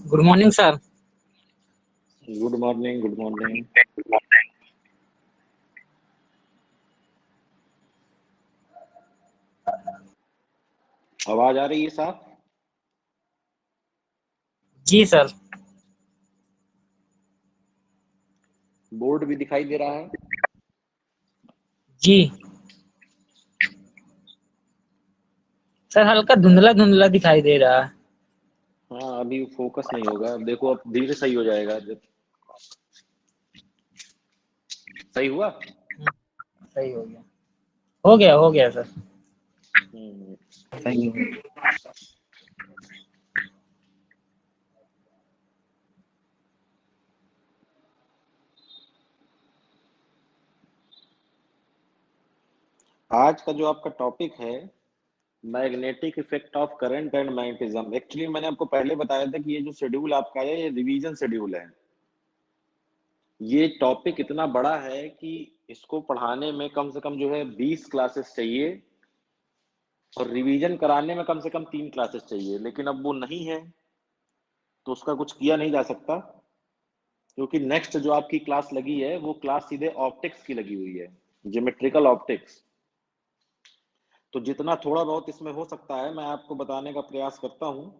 Good morning sir. Good morning, good morning. आवाज आ रही है साहब? जी सर। बोर्ड भी दिखाई दे रहा है? जी सर, हल्का धुंधला धुंधला दिखाई दे रहा है। हाँ, अभी फोकस नहीं होगा। अब देखो, अब धीरे सही हो जाएगा जब सही हुआ। सही हो गया, हो गया, हो गया सर। सही हो गया। आज का जो आपका टॉपिक है, magnetic effect of current and magnetism. Actually मैंने आपको पहले बताया था कि ये जो शेड्यूल आपका है, ये रिवीजन शेड्यूल है। ये टॉपिक इतना बड़ा है कि इसको पढ़ाने में कम से कम जो है 20 क्लासेस चाहिए और रिवीजन कराने में कम से कम 3 क्लासेस चाहिए, लेकिन अब वो नहीं है तो उसका कुछ किया नहीं जा सकता, क्योंकि नेक्स्ट जो आपकी क्लास लगी है वो क्लास सीधे ऑप्टिक्स की लगी हुई है, ज्योमेट्रिकल ऑप्टिक्स। तो जितना थोड़ा बहुत इसमें हो सकता है मैं आपको बताने का प्रयास करता हूं।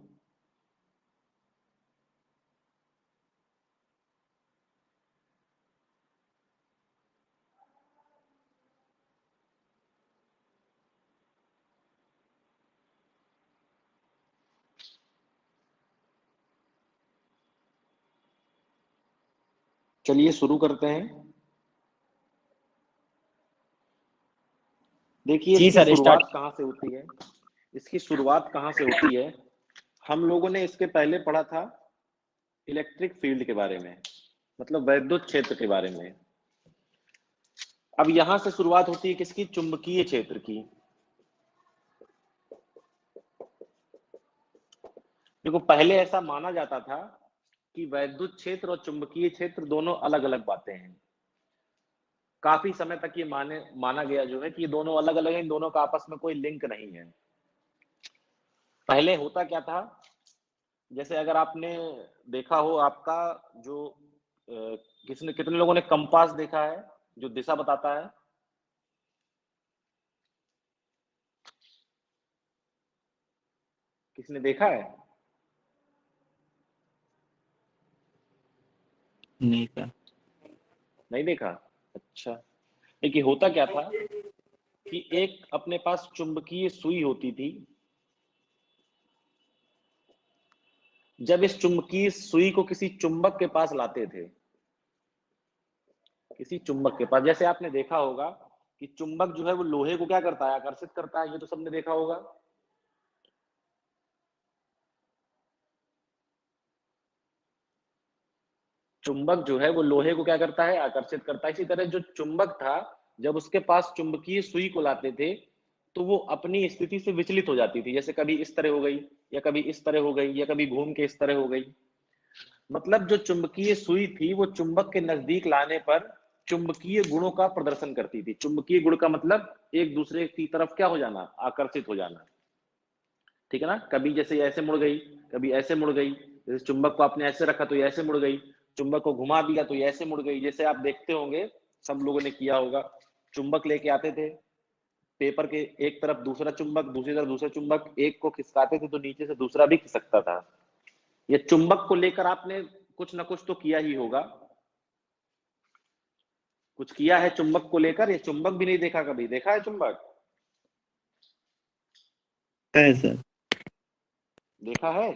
चलिए शुरू करते हैं। देखिए, जी इसकी सर, स्टार्ट। शुरुआत कहाँ से होती है? इसकी शुरुआत कहाँ से होती है? हम लोगों ने इसके पहले पढ़ा था इलेक्ट्रिक फील्ड के बारे में, मतलब वैद्युत क्षेत्र के बारे में। अब यहां से शुरुआत होती है किसकी? चुंबकीय क्षेत्र की। देखो, पहले ऐसा माना जाता था कि वैद्युत क्षेत्र और चुंबकीय क्षेत्र दोनों अलग अलग बातें हैं। काफी समय तक ये माना गया जो है कि ये दोनों अलग अलग हैं, इन दोनों का आपस में कोई लिंक नहीं है। पहले होता क्या था, जैसे अगर आपने देखा हो, आपका जो किसने कितने लोगों ने कंपास देखा है, जो दिशा बताता है? किसने देखा है? नहीं सर। नहीं देखा? अच्छा। देखिए, होता क्या था कि एक अपने पास चुंबकीय सुई होती थी। जब इस चुंबकीय सुई को किसी चुंबक के पास लाते थे, किसी चुंबक के पास, जैसे आपने देखा होगा कि चुंबक जो है वो लोहे को क्या करता है? आकर्षित करता है। ये तो सबने देखा होगा। चुंबक जो है वो लोहे को क्या करता है? आकर्षित करता है। इसी तरह जो चुंबक था, जब उसके पास चुंबकीय सुई को लाते थे तो वो अपनी स्थिति से विचलित हो जाती थी। जैसे कभी इस तरह हो गई, या कभी इस तरह हो गई, या कभी घूम के इस तरह हो गई। मतलब जो चुंबकीय सुई थी वो चुंबक के नजदीक लाने पर चुंबकीय गुणों का प्रदर्शन करती थी। चुंबकीय गुण का मतलब एक दूसरे की तरफ क्या हो जाना? आकर्षित हो जाना। ठीक है ना? कभी जैसे ऐसे मुड़ गई, कभी ऐसे मुड़ गई। जैसे चुंबक को आपने ऐसे रखा तो ये ऐसे मुड़ गई, चुंबक को घुमा दिया तो ये ऐसे मुड़ गई। जैसे आप देखते होंगे, सब लोगों ने किया होगा, चुंबक लेके आते थे, पेपर के एक तरफ दूसरा चुंबक, दूसरी तरफ दूसरा चुंबक, एक को खिसकाते थे तो नीचे से दूसरा भी खिसकता था। ये चुंबक को लेकर आपने कुछ ना कुछ तो किया ही होगा। कुछ किया है चुंबक को लेकर? ये चुंबक भी नहीं देखा? कभी देखा है चुंबक? है सर। देखा है?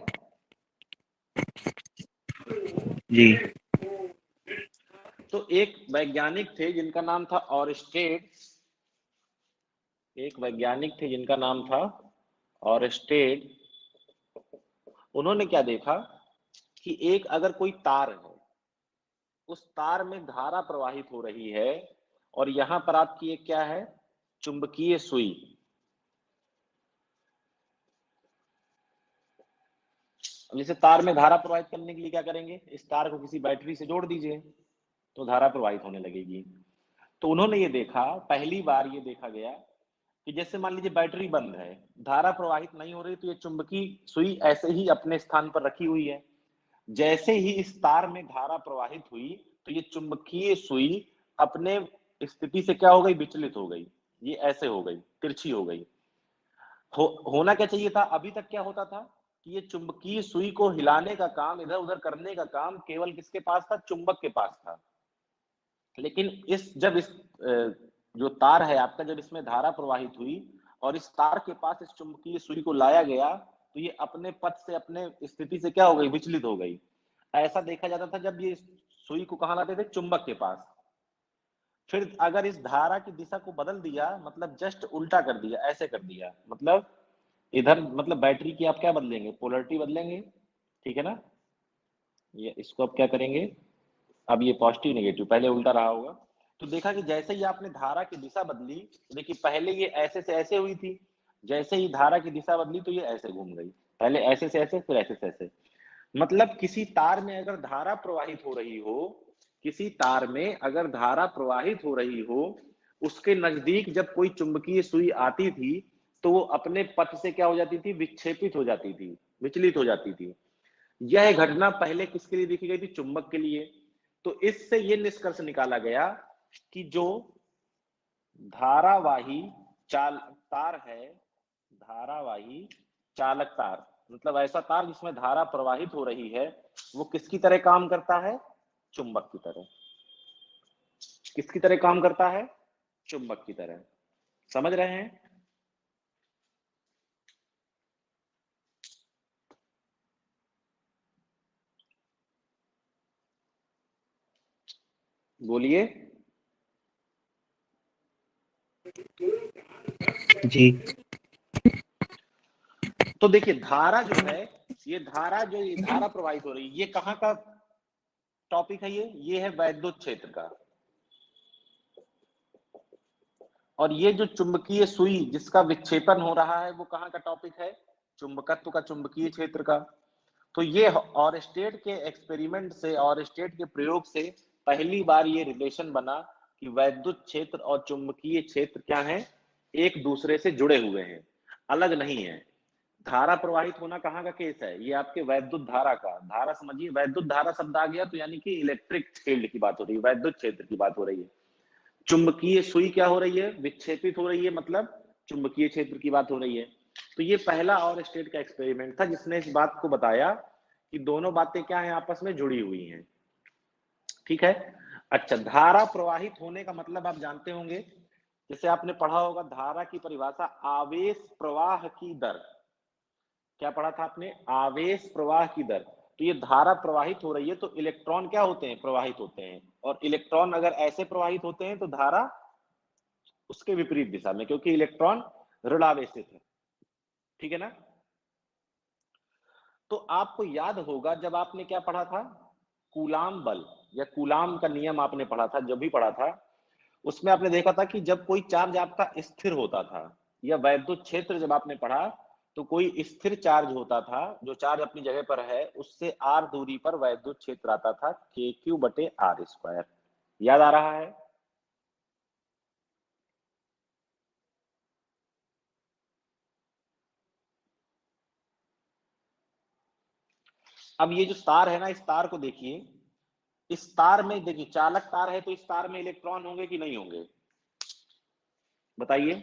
जी। तो एक वैज्ञानिक थे जिनका नाम था ऑरस्टेड। एक वैज्ञानिक थे जिनका नाम था ऑरस्टेड। उन्होंने क्या देखा कि एक अगर कोई तार है, उस तार में धारा प्रवाहित हो रही है, और यहां पर आपकी एक क्या है? चुंबकीय सुई। अब जैसे तार में धारा प्रवाहित करने के लिए क्या करेंगे? इस तार को किसी बैटरी से जोड़ दीजिए तो धारा प्रवाहित होने लगेगी। तो उन्होंने ये देखा, पहली बार ये देखा गया कि जैसे मान लीजिए बैटरी बंद है, धारा प्रवाहित नहीं हो रही, तो ये चुंबकीय सुई ऐसे ही अपने स्थान पर रखी हुई है। जैसे ही इस तार में धारा प्रवाहित हुई तो ये चुंबकीय सुई अपने स्थिति से क्या हो गई, विचलित हो गई, ये ऐसे हो गई, तिरछी हो गई। होना क्या चाहिए था, अभी तक क्या होता था कि ये चुंबकीय सुई को हिलाने का काम, इधर उधर करने का काम केवल किसके पास था, चुंबक के पास था। लेकिन जब इस जो तार है आपका, जब इसमें धारा प्रवाहित हुई और इस तार के पास इस चुंबकीय सुई को लाया गया तो ये अपने पथ से, अपने स्थिति से क्या हो गई, विचलित हो गई। ऐसा देखा जाता था जब ये सुई को कहां लाते थे, चुंबक के पास। फिर अगर इस धारा की दिशा को बदल दिया, मतलब जस्ट उल्टा कर दिया, ऐसे कर दिया, मतलब इधर, मतलब बैटरी की आप क्या बदलेंगे, पोलरिटी बदलेंगे, ठीक है ना। ये इसको अब क्या करेंगे, अब ये पॉजिटिव नेगेटिव, पहले उल्टा रहा होगा, तो देखा कि जैसे ही आपने धारा की दिशा बदली, देखिए पहले ये ऐसे से ऐसे हुई थी, जैसे ही धारा की दिशा बदली तो ये ऐसे घूम गई, पहले ऐसे से ऐसे, फिर ऐसे से ऐसे। मतलब किसी तार में अगर धारा प्रवाहित हो रही हो, किसी तार में अगर धारा प्रवाहित हो रही हो, उसके नजदीक जब कोई चुंबकीय सुई आती थी तो वो अपने पथ से क्या हो जाती थी, विक्षेपित हो जाती थी, विचलित हो जाती थी। यह घटना पहले किसके लिए देखी गई थी, चुंबक के लिए। तो इससे यह निष्कर्ष निकाला गया कि जो धारावाही तार है, धारावाही चालक तार, मतलब ऐसा तार जिसमें धारा प्रवाहित हो रही है, वो किसकी तरह काम करता है, चुंबक की तरह। किसकी तरह काम करता है, चुंबक की तरह। समझ रहे हैं। बोलिए। जी। तो देखिए धारा जो है, ये धारा प्रवाहित हो रही है, ये कहां का टॉपिक है, ये है वैद्युत क्षेत्र का। और ये जो चुंबकीय सुई जिसका विक्षेपण हो रहा है, वो कहां का टॉपिक है, चुंबकत्व का, चुंबकीय क्षेत्र का। तो ये ऑरस्टेड के एक्सपेरिमेंट से, ऑरस्टेड के प्रयोग से पहली बार ये रिलेशन बना कि वैद्युत क्षेत्र और चुंबकीय क्षेत्र क्या है, एक दूसरे से जुड़े हुए हैं, अलग नहीं है। धारा प्रवाहित होना कहाँ का केस है, ये आपके वैद्युत धारा का, धारा समझिए, वैद्युत धारा शब्द आ गया तो यानी कि इलेक्ट्रिक फील्ड की बात हो रही है, वैद्युत क्षेत्र की बात हो रही है। चुंबकीय सुई क्या हो रही है, विक्षेपित हो रही है, मतलब चुंबकीय क्षेत्र की बात हो रही है। तो ये पहला और स्टेट का एक्सपेरिमेंट था जिसने इस बात को बताया कि दोनों बातें क्या है, आपस में जुड़ी हुई हैं। ठीक है। अच्छा, धारा प्रवाहित होने का मतलब आप जानते होंगे, जैसे आपने पढ़ा होगा धारा की परिभाषा, आवेश प्रवाह की दर। क्या पढ़ा था आपने, आवेश प्रवाह की दर। तो ये धारा प्रवाहित हो रही है तो इलेक्ट्रॉन क्या होते हैं, प्रवाहित होते हैं, और इलेक्ट्रॉन अगर ऐसे प्रवाहित होते हैं तो धारा उसके विपरीत दिशा में, क्योंकि इलेक्ट्रॉन ऋणावेशित है। ठीक है ना। तो आपको याद होगा जब आपने क्या पढ़ा था, कूलाम बल या कूलाम का नियम आपने पढ़ा था, जब भी पढ़ा था उसमें आपने देखा था कि जब कोई चार्ज आपका स्थिर होता था, या वैद्युत क्षेत्र जब आपने पढ़ा तो कोई स्थिर चार्ज होता था, जो चार्ज अपनी जगह पर है, उससे r दूरी पर वैद्युत क्षेत्र आता था kq/r²। याद आ रहा है। अब ये जो तार है ना, इस तार को देखिए, इस तार में देखिए चालक तार है तो इस तार में इलेक्ट्रॉन होंगे कि नहीं होंगे, बताइए।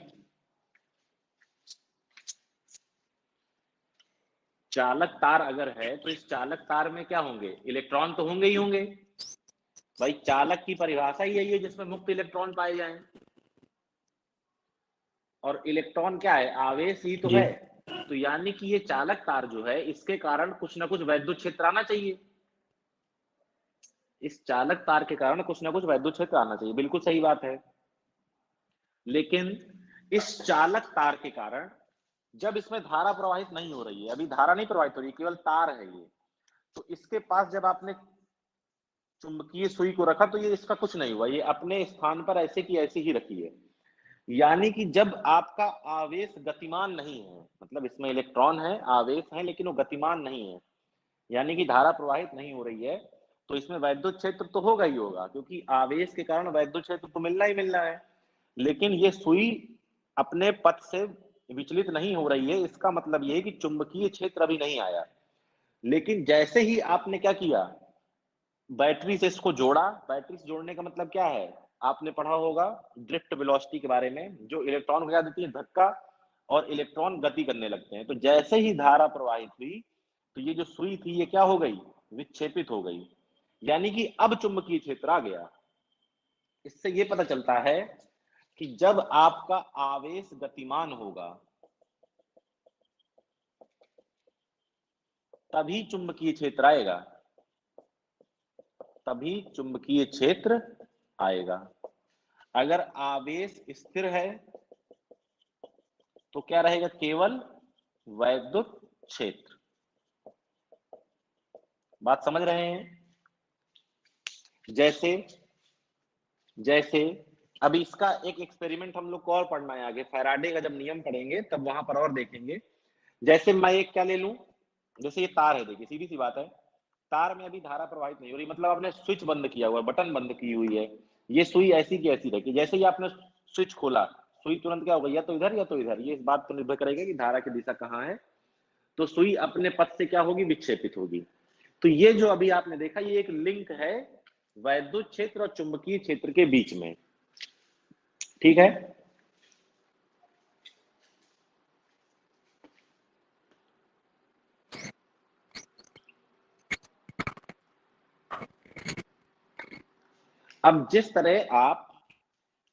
चालक तार अगर है तो इस चालक तार में क्या होंगे, इलेक्ट्रॉन तो होंगे ही होंगे। भाई चालक की परिभाषा ही यही है जिसमें मुक्त इलेक्ट्रॉन पाए जाएं, और इलेक्ट्रॉन क्या है, आवेश ही तो जी। है। तो यानी कि ये चालक तार जो है, इसके कारण कुछ ना कुछ वैद्युत क्षेत्र आना चाहिए, इस चालक तार के कारण कुछ ना कुछ वैद्युत क्षेत्र आना चाहिए, बिल्कुल सही बात है। लेकिन इस चालक तार के कारण जब इसमें धारा प्रवाहित नहीं हो रही है, अभी धारा नहीं प्रवाहित हो रही, केवल तार है ये, तो इसके पास जब आपने चुंबकीय सुई को रखा तो ये इसका कुछ नहीं हुआ, ये अपने स्थान पर ऐसे की ऐसी ही रखी है। यानी कि जब आपका आवेश गतिमान नहीं है, मतलब इसमें इलेक्ट्रॉन है, आवेश है, लेकिन वो गतिमान नहीं है, यानी कि धारा प्रवाहित नहीं हो रही है, तो इसमें वैद्युत क्षेत्र तो होगा ही होगा, क्योंकि आवेश के कारण वैद्युत क्षेत्र तो मिलना ही मिलना है। लेकिन ये सुई अपने पथ से विचलित नहीं हो रही है, इसका मतलब ये है कि चुंबकीय क्षेत्र अभी नहीं आया। लेकिन जैसे ही आपने क्या किया, बैटरी से इसको जोड़ा, बैटरी से जोड़ने का मतलब क्या है, आपने पढ़ा होगा ड्रिफ्ट वेलोसिटी के बारे में, जो इलेक्ट्रॉन को क्या देती है, धक्का, और इलेक्ट्रॉन गति करने लगते हैं। तो जैसे ही धारा प्रवाहित हुई तो ये जो सुई थी ये क्या हो गई, विक्षेपित हो गई, यानी कि अब चुंबकीय क्षेत्र आ गया। इससे ये पता चलता है कि जब आपका आवेश गतिमान होगा तभी चुंबकीय क्षेत्र आएगा, तभी चुंबकीय क्षेत्र आएगा। अगर आवेश स्थिर है तो क्या रहेगा, केवल वैद्युत क्षेत्र। बात समझ रहे हैं? जैसे जैसे अभी इसका एक एक्सपेरिमेंट हम लोग को और पढ़ना है आगे, फैराडे का जब नियम पढ़ेंगे तब वहां पर और देखेंगे। जैसे मैं एक क्या ले लूं, जैसे ये तार है, देखिए सीधी सी बात है, तार में अभी धारा प्रवाहित नहीं हो रही, मतलब आपने स्विच बंद किया हुआ है, बटन बंद की हुई है, ये सुई ऐसी की ऐसी रखी, जैसे ही आपने स्विच खोला सुई तुरंत क्या होगा, या तो इधर या तो इधर, ये इस बात पर निर्भर करेगा कि धारा की दिशा कहाँ है। तो सुई अपने पथ से क्या होगी, विक्षेपित होगी। तो ये जो अभी आपने देखा ये एक लिंक है वैद्युत क्षेत्र और चुंबकीय क्षेत्र के बीच में, ठीक है। अब जिस तरह आप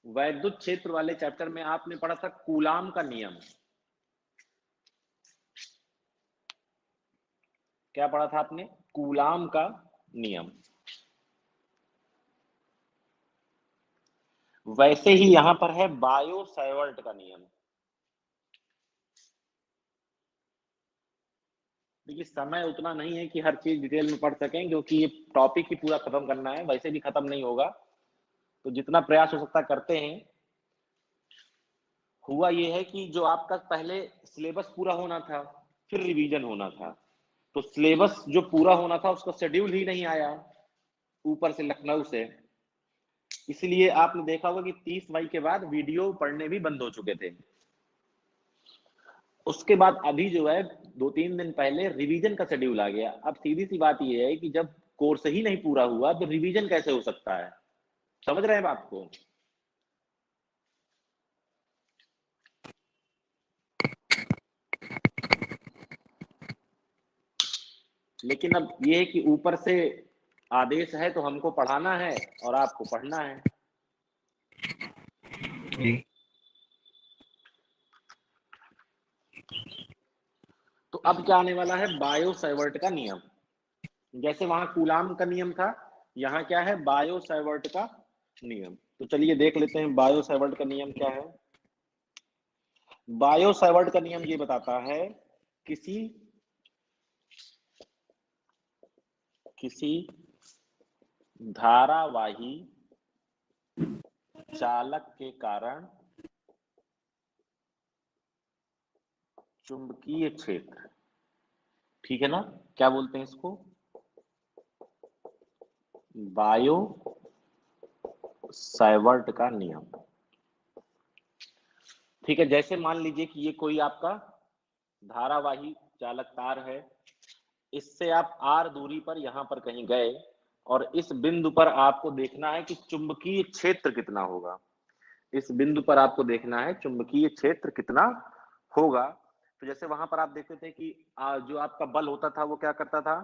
वैद्युत क्षेत्र वाले चैप्टर में आपने पढ़ा था कूलाम का नियम, क्या पढ़ा था आपने, कूलाम का नियम, वैसे ही यहां पर है बायो सावर्ट का नियम। देखिए समय उतना नहीं है कि हर चीज डिटेल में पढ़ सकें, क्योंकि ये टॉपिक ही पूरा खत्म करना है, वैसे भी खत्म नहीं होगा, तो जितना प्रयास हो सकता करते हैं। हुआ ये है कि जो आपका पहले सिलेबस पूरा होना था, फिर रिवीजन होना था, तो सिलेबस जो पूरा होना था उसका शेड्यूल ही नहीं आया ऊपर से लखनऊ से, इसलिए आपने देखा होगा कि 30 मई के बाद वीडियो पढ़ने भी बंद हो चुके थे। उसके बाद अभी जो है 2-3 दिन पहले रिवीजन का शेड्यूल आ गया। अब सीधी सी बात यह है कि जब कोर्स ही नहीं पूरा हुआ तो रिवीजन कैसे हो सकता है, समझ रहे हैं बात को। लेकिन अब ये है कि ऊपर से आदेश है तो हमको पढ़ाना है और आपको पढ़ना है। तो अब क्या आने वाला है, बायो सावर्ट का नियम। जैसे वहां कूलाम का नियम था, यहाँ क्या है, बायो सावर्ट का नियम। तो चलिए देख लेते हैं बायो सावर्ट का नियम क्या है। बायो सावर्ट का नियम ये बताता है किसी किसी धारावाही चालक के कारण चुंबकीय क्षेत्र, ठीक है ना, क्या बोलते हैं इसको, बायो सावर्ट का नियम। ठीक है, जैसे मान लीजिए कि ये कोई आपका धारावाही चालक तार है, इससे आप r दूरी पर यहां पर कहीं गए और इस बिंदु पर आपको देखना है कि चुंबकीय क्षेत्र कितना होगा। इस बिंदु पर आपको देखना है चुंबकीय क्षेत्र कितना होगा। तो जैसे वहां पर आप देखते थे कि जो आपका बल होता था वो क्या करता था,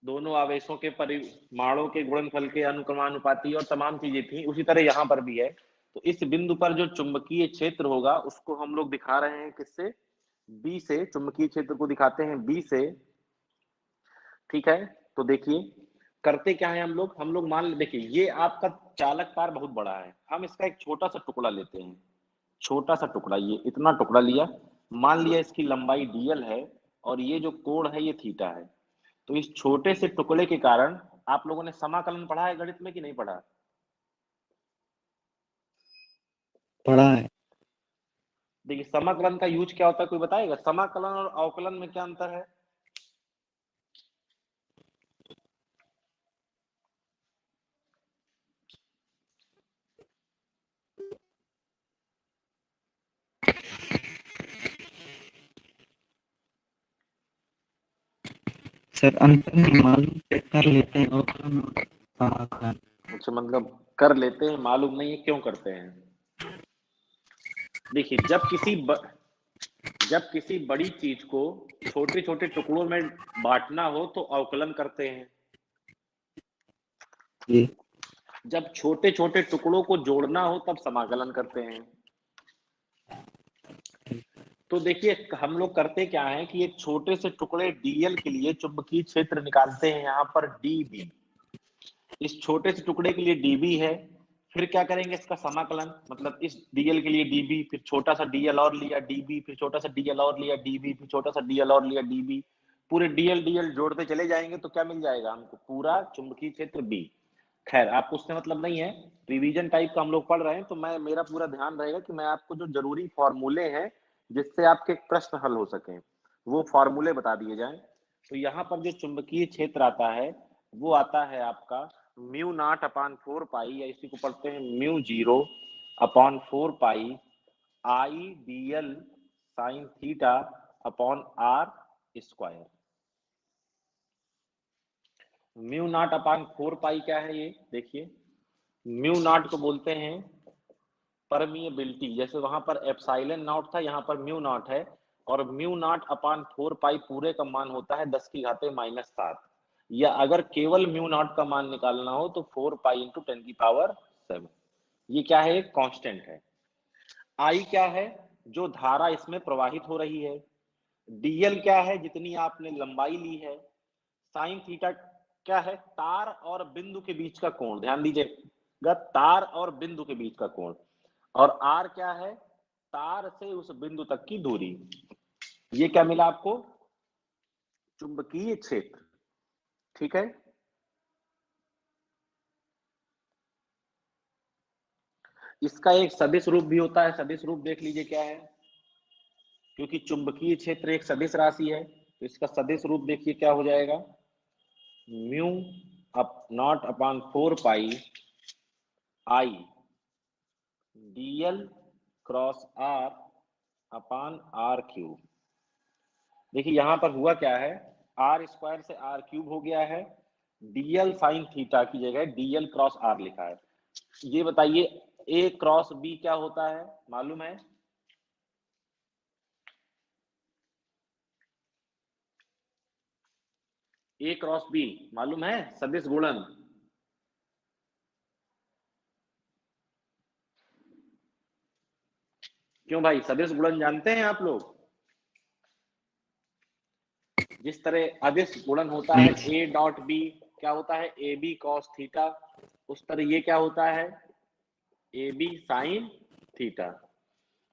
दोनों आवेशों के परिमाणों के गुणनफल के अनुक्रमानुपाती और तमाम चीजें थी, उसी तरह यहां पर भी है। तो इस बिंदु पर जो चुंबकीय क्षेत्र होगा उसको हम लोग दिखा रहे हैं किससे, बी से, चुंबकीय क्षेत्र को दिखाते हैं बी से, ठीक है। तो देखिए करते क्या है हम लोग मान देखिए ये आपका चालक तार बहुत बड़ा है, हम इसका एक छोटा सा टुकड़ा लेते हैं, छोटा सा टुकड़ा, ये इतना टुकड़ा लिया, मान लिया इसकी लंबाई dl है और ये जो कोण है ये थीटा है। तो इस छोटे से टुकड़े के कारण, आप लोगों ने समाकलन पढ़ा है गणित में कि नहीं पढ़ा, पढ़ा है। देखिए समाकलन का यूज क्या होता है कोई बताएगा, समाकलन और अवकलन में क्या अंतर है। सर अंतर नहीं मालूम, चेक कर लेते हैं और अच्छा, मतलब कर लेते हैं, मालूम नहीं है क्यों करते हैं। देखिए, जब किसी बड़ी चीज को छोटे छोटे टुकड़ों में बांटना हो तो अवकलन करते हैं। जी जब छोटे छोटे टुकड़ों को जोड़ना हो तब समाकलन करते हैं। तो देखिए, हम लोग करते क्या है कि एक छोटे से टुकड़े डीएल के लिए चुंबकीय क्षेत्र निकालते हैं, यहाँ पर डीबी। इस छोटे से टुकड़े के लिए डीबी है, फिर क्या करेंगे इसका समाकलन, मतलब इस डीएल के लिए डीबी, फिर छोटा सा डीएल और लिया डीबी, फिर छोटा सा डीएल और लिया डीबी, फिर छोटा सा डीएल और लिया डीबी। पूरे डीएल डीएल जोड़ते चले जाएंगे तो क्या मिल जाएगा हमको, पूरा चुंबकीय क्षेत्र बी। खैर, आपको उससे मतलब नहीं है, रिवीजन टाइप का हम लोग पढ़ रहे हैं, तो मेरा पूरा ध्यान रहेगा कि मैं आपको जो जरूरी फॉर्मूले हैं जिससे आपके प्रश्न हल हो सके वो फॉर्मूले बता दिए जाएं। तो यहाँ पर जो चुंबकीय क्षेत्र आता है वो आता है आपका म्यू नॉट अपॉन 4 पाई, या इसी को पढ़ते हैं mu 0 upon 4 pi I D L sine theta upon R square. Mu naught upon 4 pi क्या है, ये देखिए, म्यू नॉट को बोलते हैं परमिएबिलिटी। जैसे वहां पर एप्सिलॉन नॉट था, यहाँ पर म्यू नॉट है, और म्यू नॉट अपॉन 4 पाई पूरे का मान होता है 10 की घाते -7, या अगर केवल म्यू नॉट का मान निकालना हो तो 4 पाई इंटू 10 की पावर 7। ये क्या है, एक कांस्टेंट है। आई क्या है, जो धारा इसमें प्रवाहित हो रही है। डीएल क्या है, जितनी आपने लंबाई ली है। साइन थीटा क्या है, तार और बिंदु के बीच का कोण, ध्यान दीजिएगा, तार और बिंदु के बीच का कोण। और आर क्या है, तार से उस बिंदु तक की दूरी। ये क्या मिला आपको, चुंबकीय क्षेत्र। ठीक है, इसका एक सदिश रूप भी होता है, सदिश रूप देख लीजिए क्या है, क्योंकि चुंबकीय क्षेत्र एक सदिश राशि है तो इसका सदिश रूप देखिए क्या हो जाएगा, mu up naught upon 4 pi I DL cross R upon R cube. देखिए यहां पर हुआ क्या है, आर स्क्वायर से आर क्यूब हो गया है, डीएल साइन थीटा की जगह डीएल क्रॉस आर लिखा है। ये बताइए ए क्रॉस बी क्या होता है, मालूम है? ए क्रॉस बी मालूम है, सदिश गुणन। क्यों भाई, सदिश गुणन जानते हैं आप लोग? जिस तरह अदिश गुणन होता है ए डॉट बी, क्या होता है, ए बी कॉस थीटा, उस तरह ये क्या होता है, ए बी साइन थीटा।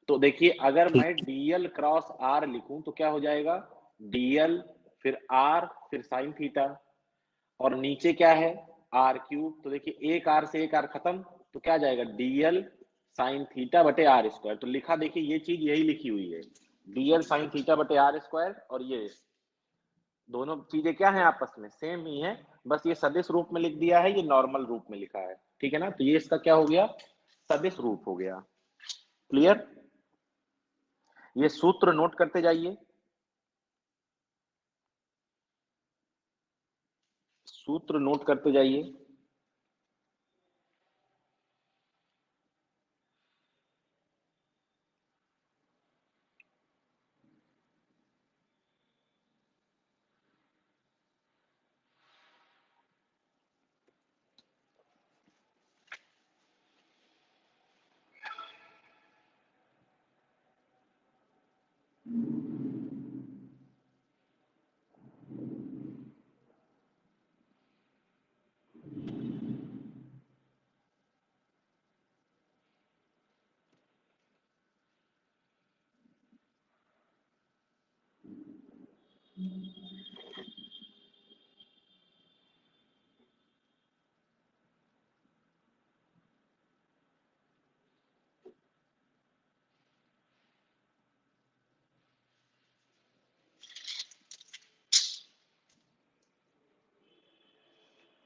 तो देखिए, अगर मैं डीएल क्रॉस आर लिखूं तो क्या हो जाएगा, डीएल फिर आर फिर साइन थीटा, और नीचे क्या है, आर क्यूब। तो देखिए एक आर से एक आर खत्म, तो क्या जाएगा, डीएल साइन थीटा बटे आर स्क्वायर। तो लिखा देखिए, ये चीज यही लिखी हुई है, डीएल साइन थीटा बटे आर स्क्वायर, और ये दोनों चीजें क्या है, आपस में सेम ही है, बस ये सदिश रूप में लिख दिया है, ये नॉर्मल रूप में लिखा है। ठीक है ना, तो ये इसका क्या हो गया, सदिश रूप हो गया। क्लियर? ये सूत्र नोट करते जाइए, सूत्र नोट करते जाइए।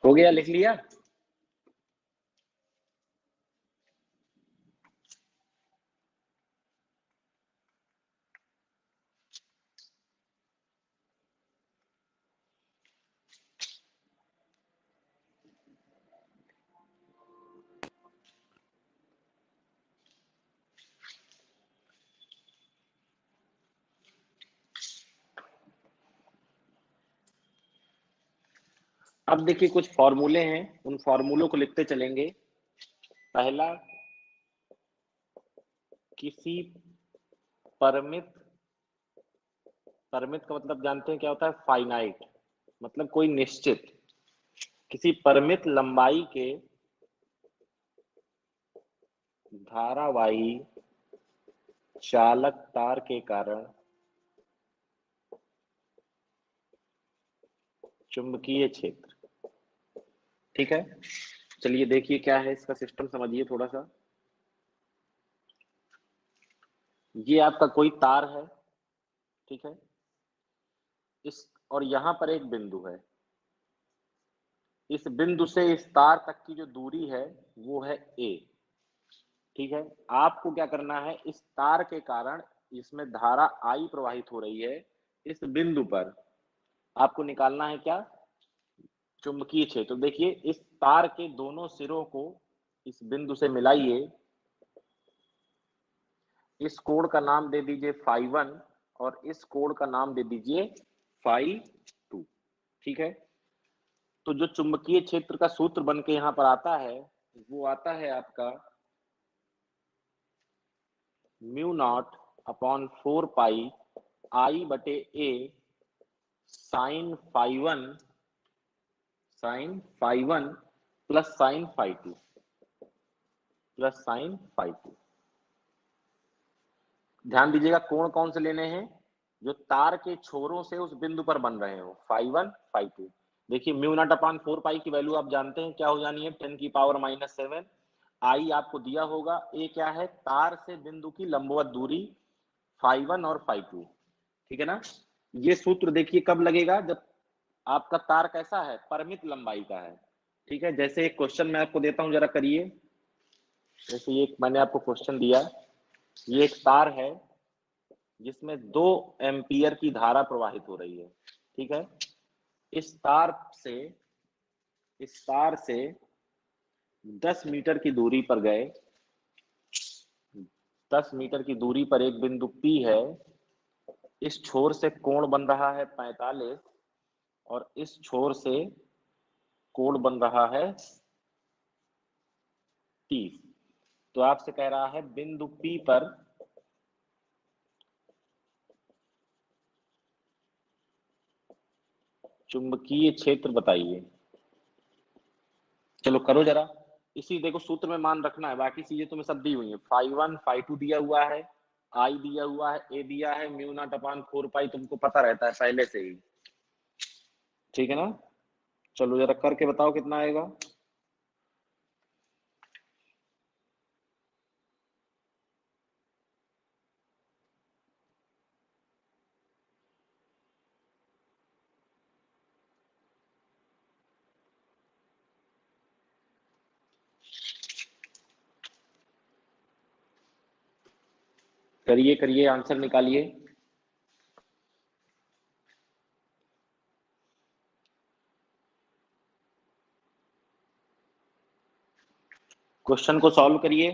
हो गया, लिख लिया? अब देखिए कुछ फॉर्मूले हैं, उन फॉर्मूलों को लिखते चलेंगे। पहला, किसी परिमित, परिमित का मतलब जानते हैं क्या होता है? फाइनाइट, मतलब कोई निश्चित, किसी परिमित लंबाई के धारावाही चालक तार के कारण चुंबकीय क्षेत्र। ठीक है, चलिए देखिए क्या है इसका सिस्टम, समझिए थोड़ा सा। ये आपका कोई तार है, ठीक है, इस और यहां पर एक बिंदु है। इस बिंदु से इस तार तक की जो दूरी है वो है a। ठीक है, आपको क्या करना है, इस तार के कारण इसमें धारा I प्रवाहित हो रही है, इस बिंदु पर आपको निकालना है क्या? चुंबकीय क्षेत्र। तो देखिए इस तार के दोनों सिरों को इस बिंदु से मिलाइए, इस कोण का नाम दे दीजिए φ1 और इस कोण का नाम दे दीजिए φ2। ठीक है, तो जो चुंबकीय क्षेत्र का सूत्र बन के यहां पर आता है वो आता है आपका mu naught upon 4 pi I बटे a sine φ1 plus sine φ2 plus sine φ2। ध्यान दीजिएगा कोण कौन से लेने हैं? जो तार के छोरों से उस बिंदु पर बन रहे हो, φ1 φ2। देखिए म्यू नॉट अपॉन 4 पाई की वैल्यू आप जानते हैं क्या हो जानी है, 10 की पावर -7। आई आपको दिया होगा, ए क्या है? तार से बिंदु की लंबवत दूरी φ1 और φ2। ठीक है ना? ये सूत्र देखिए कब लगेगा, जब आपका तार कैसा है? परिमित लंबाई का है। ठीक है, जैसे एक क्वेश्चन मैं आपको देता हूं, जरा करिए। जैसे ये मैंने आपको क्वेश्चन दिया, ये एक तार है जिसमें 2 एम्पियर की धारा प्रवाहित हो रही है। ठीक है, इस तार से 10 मीटर की दूरी पर गए, 10 मीटर की दूरी पर एक बिंदु P है, इस छोर से कोण बन रहा है 45 और इस छोर से कोण बन रहा है 30। तो आपसे कह रहा है बिंदु P पर चुंबकीय क्षेत्र बताइए। चलो करो जरा, इसी देखो सूत्र में मान रखना है, बाकी चीजें तुम्हें सब दी हुई है। φ1 φ2 दिया हुआ है, I दिया हुआ है, A दिया है, म्यू नॉट अपॉन 4 पाई तुमको पता रहता है पहले से ही। ठीक है ना? चलो जरा करके बताओ कितना आएगा। करिए करिए, आंसर निकालिए। क्वेश्चन को सॉल्व करिए,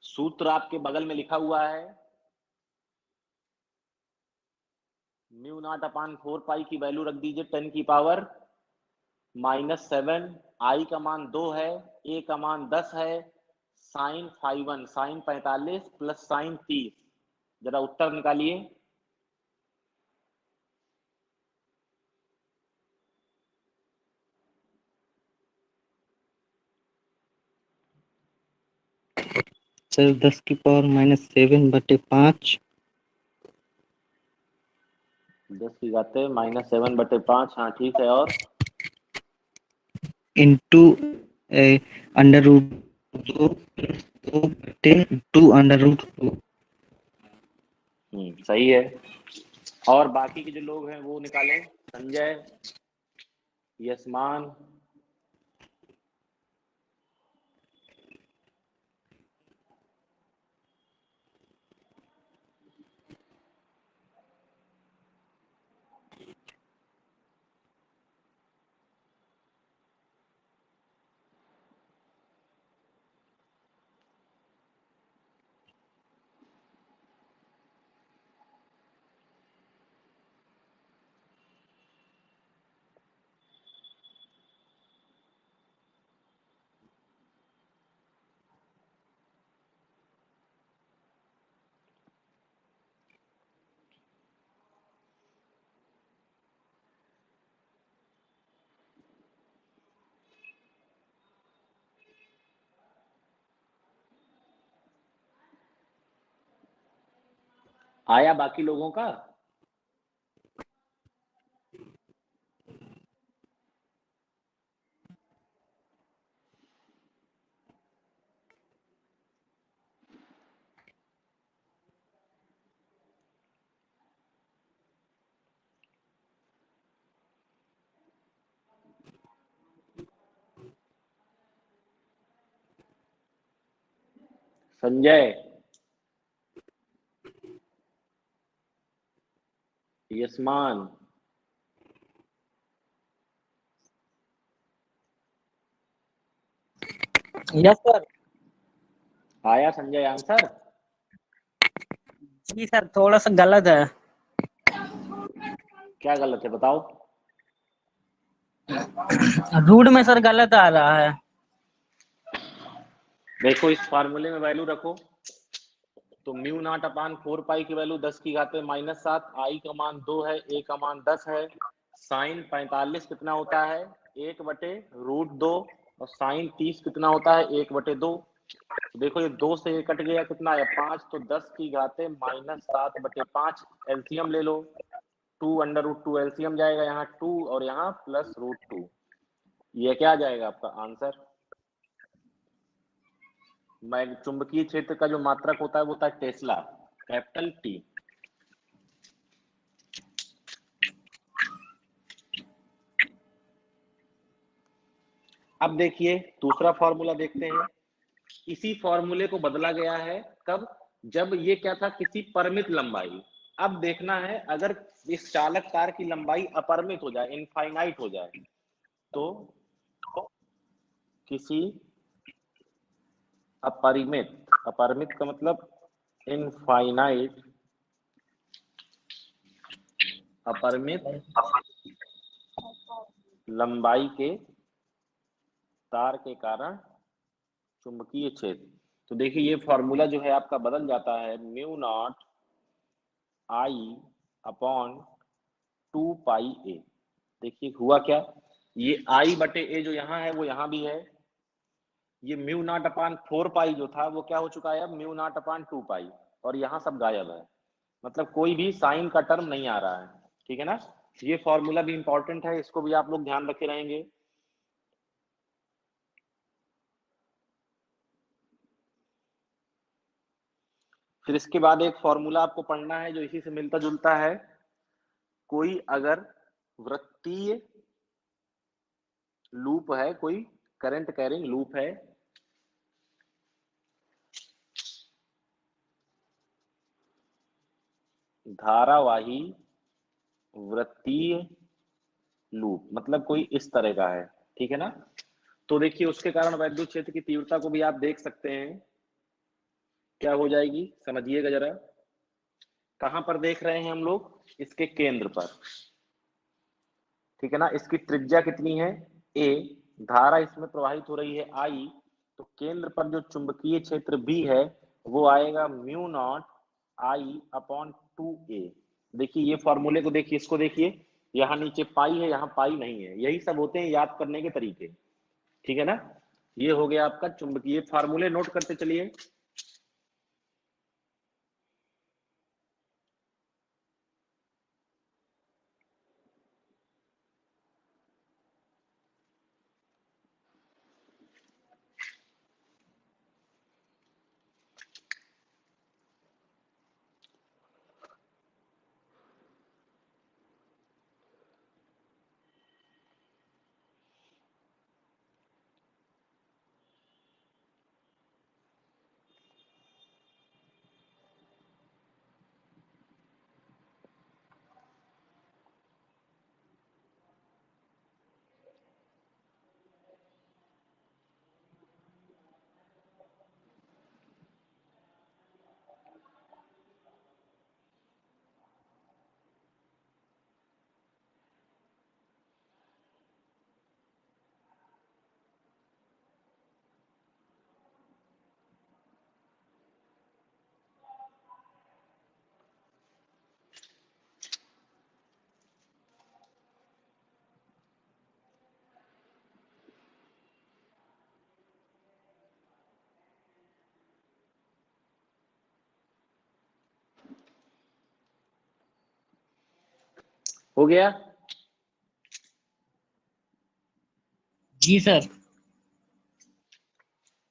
सूत्र आपके बगल में लिखा हुआ है। म्यू नॉट अपॉन 4 पाई की वैल्यू रख दीजिए 10 की पावर -7। I का मान 2 है, A का मान 10 है, साइन φ1 साइन 45 प्लस साइन 30। जरा उत्तर निकालिए। सर 10 की पावर -7/5 10 की घात -7/5। हाँ ठीक है, और इंटू √2 + 2/2 सही है। और बाकी के जो लोग हैं वो निकालें, संजय, यशमान, आया बाकी लोगों का? Sanjay, Yashman, yes sir. आया संजय आंसर? जी सर, थोड़ा सा गलत है। क्या गलत है बताओ? रूट में सर गलत आ रहा है। देखो इस फार्मूले में वैल्यू रखो, तो म्यू नॉट अपान 4 पाई की वैल्यू 10 की घाते -7, आई का मान 2 है, ए का मान 10 है, साइन 45 कितना होता है 1/√2, और साइन 30 कितना होता है 1/2। तो देखो ये 2 से ये कट गया, कितना है 5, तो 10 की घाते -7/5, एलसीएम ले लो, 2√2 एलसीएम जाएगा, यहाँ 2 और यहाँ +√2, ये क्या जाएगा आपका आंसर? चुंबकीय क्षेत्र का जो मात्रक होता है वो होता है टेस्ला, कैपिटल टी। अब देखिए दूसरा फॉर्मूला देखते हैं। इसी फॉर्मूले को बदला गया है कब? जब ये क्या था, किसी परिमित लंबाई। अब देखना है अगर इस चालक तार की लंबाई अपरिमित हो जाए, इनफाइनाइट हो जाए, तो किसी अपरिमित, अपरिमित का मतलब इनफाइनाइट, अपरिमित लंबाई के तार के कारण चुंबकीय क्षेत्र। तो देखिए ये फॉर्मूला जो है आपका बदल जाता है, म्यू नॉट आई अपॉन 2 पाई ए। देखिए हुआ क्या, ये आई बटे ए जो यहाँ है वो यहाँ भी है, ये म्यू नॉट अपान 4 पाई जो था वो क्या हो चुका है अब म्यू नॉट अपान 2 पाई, और यहाँ सब गायब है, मतलब कोई भी साइन का टर्म नहीं आ रहा है। ठीक है ना, ये फॉर्मूला भी इंपॉर्टेंट है, इसको भी आप लोग ध्यान रखे रहेंगे। फिर इसके बाद एक फॉर्मूला आपको पढ़ना है जो इसी से मिलता जुलता है। कोई अगर वृत्तीय लूप है, कोई करंट कैरिंग लूप है, धारावाही वृत्तीय लूप, मतलब कोई इस तरह का है, ठीक है ना। तो देखिए उसके कारण वैद्युत क्षेत्र की तीव्रता को भी आप देख सकते हैं, क्या हो जाएगी समझिएगा जरा। कहां पर देख रहे हैं हम लोग, इसके केंद्र पर, ठीक है ना। इसकी त्रिज्या कितनी है ए, धारा इसमें प्रवाहित हो रही है आई, तो केंद्र पर जो चुंबकीय क्षेत्र बी है वो आएगा mu not I upon 2a। देखिए ये फॉर्मूले को देखिए, इसको देखिए, यहाँ नीचे पाई है यहाँ पाई नहीं है, यही सब होते हैं याद करने के तरीके, ठीक है ना। ये हो गया आपका चुंबकीय, फार्मूले नोट करते चलिए। हो गया? जी सर।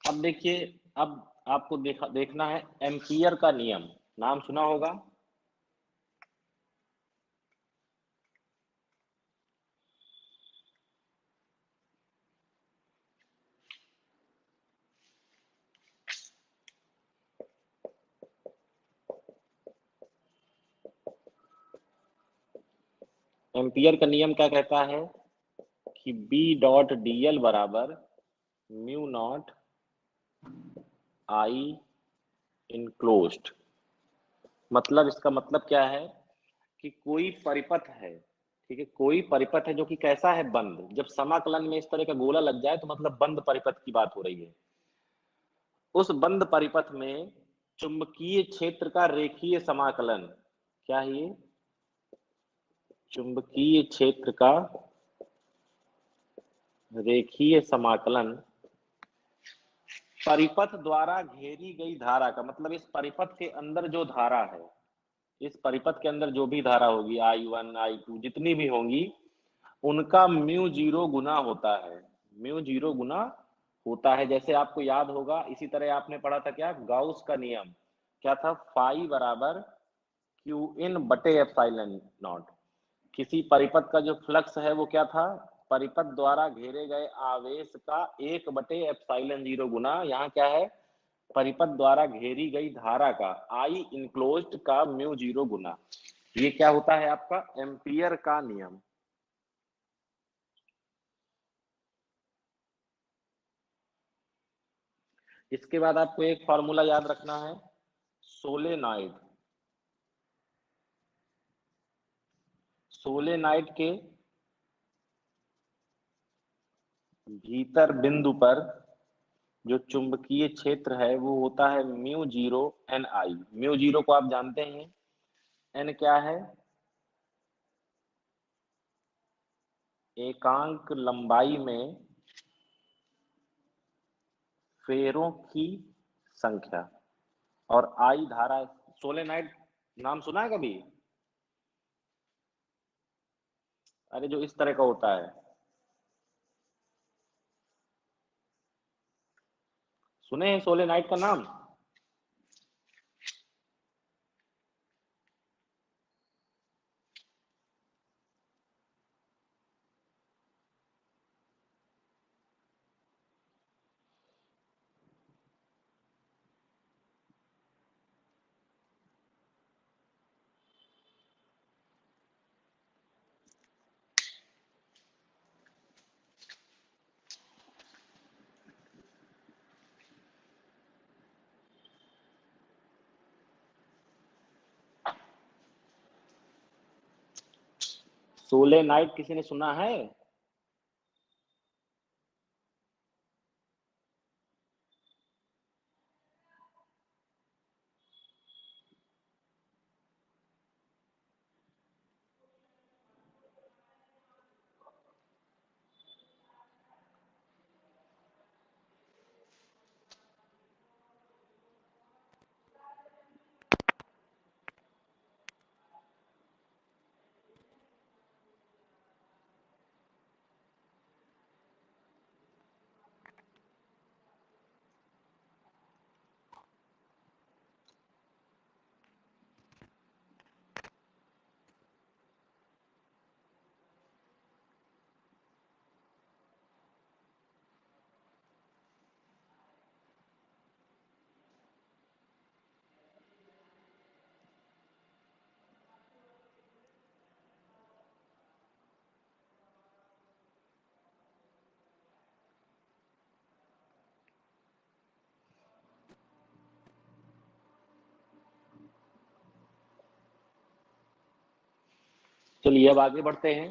अब देखिए, अब आपको देखना है एम्पियर का नियम, नाम सुना होगा। एम्पियर का नियम क्या कहता है कि बी डॉट डी एल बराबर म्यू नॉट आई इनक्लोज्ड। मतलब इसका मतलब क्या है कि कोई परिपथ है, ठीक है, कोई परिपथ है जो कि कैसा है, बंद। जब समाकलन में इस तरह का गोला लग जाए तो मतलब बंद परिपथ की बात हो रही है। उस बंद परिपथ में चुंबकीय क्षेत्र का रेखीय समाकलन, क्या है ये, चुंबकीय क्षेत्र का रेखीय समाकलन परिपथ द्वारा घेरी गई धारा का, मतलब इस परिपथ के अंदर जो धारा है, इस परिपथ के अंदर जो भी धारा होगी, I1 I2 जितनी भी होंगी, उनका म्यू जीरो गुना होता है। म्यू जीरो गुना होता है। जैसे आपको याद होगा, इसी तरह आपने पढ़ा था क्या, गाउस का नियम क्या था, फाई बराबर क्यू इन बटे एप्सिलॉन नॉट। किसी परिपथ का जो फ्लक्स है वो क्या था, परिपथ द्वारा घेरे गए आवेश का 1/एप्सिलॉन 0 गुना, यहाँ क्या है, परिपथ द्वारा घेरी गई धारा का आई इनक्लोज्ड का म्यू जीरो गुना। ये क्या होता है आपका एम्पियर का नियम। इसके बाद आपको एक फॉर्मूला याद रखना है, सोलेनॉइड। सोलेनॉइड के भीतर बिंदु पर जो चुंबकीय क्षेत्र है वो होता है म्यू जीरो एन आई। म्यू जीरो को आप जानते हैं, एन क्या है, एकांक लंबाई में फेरों की संख्या, और आई धारा। सोलेनाइड नाम सुना है कभी? अरे जो इस तरह का होता है, सुने हैं सोलेनाइड का नाम? सोलेनाइड किसी ने सुना है? चलिए अब आगे बढ़ते हैं।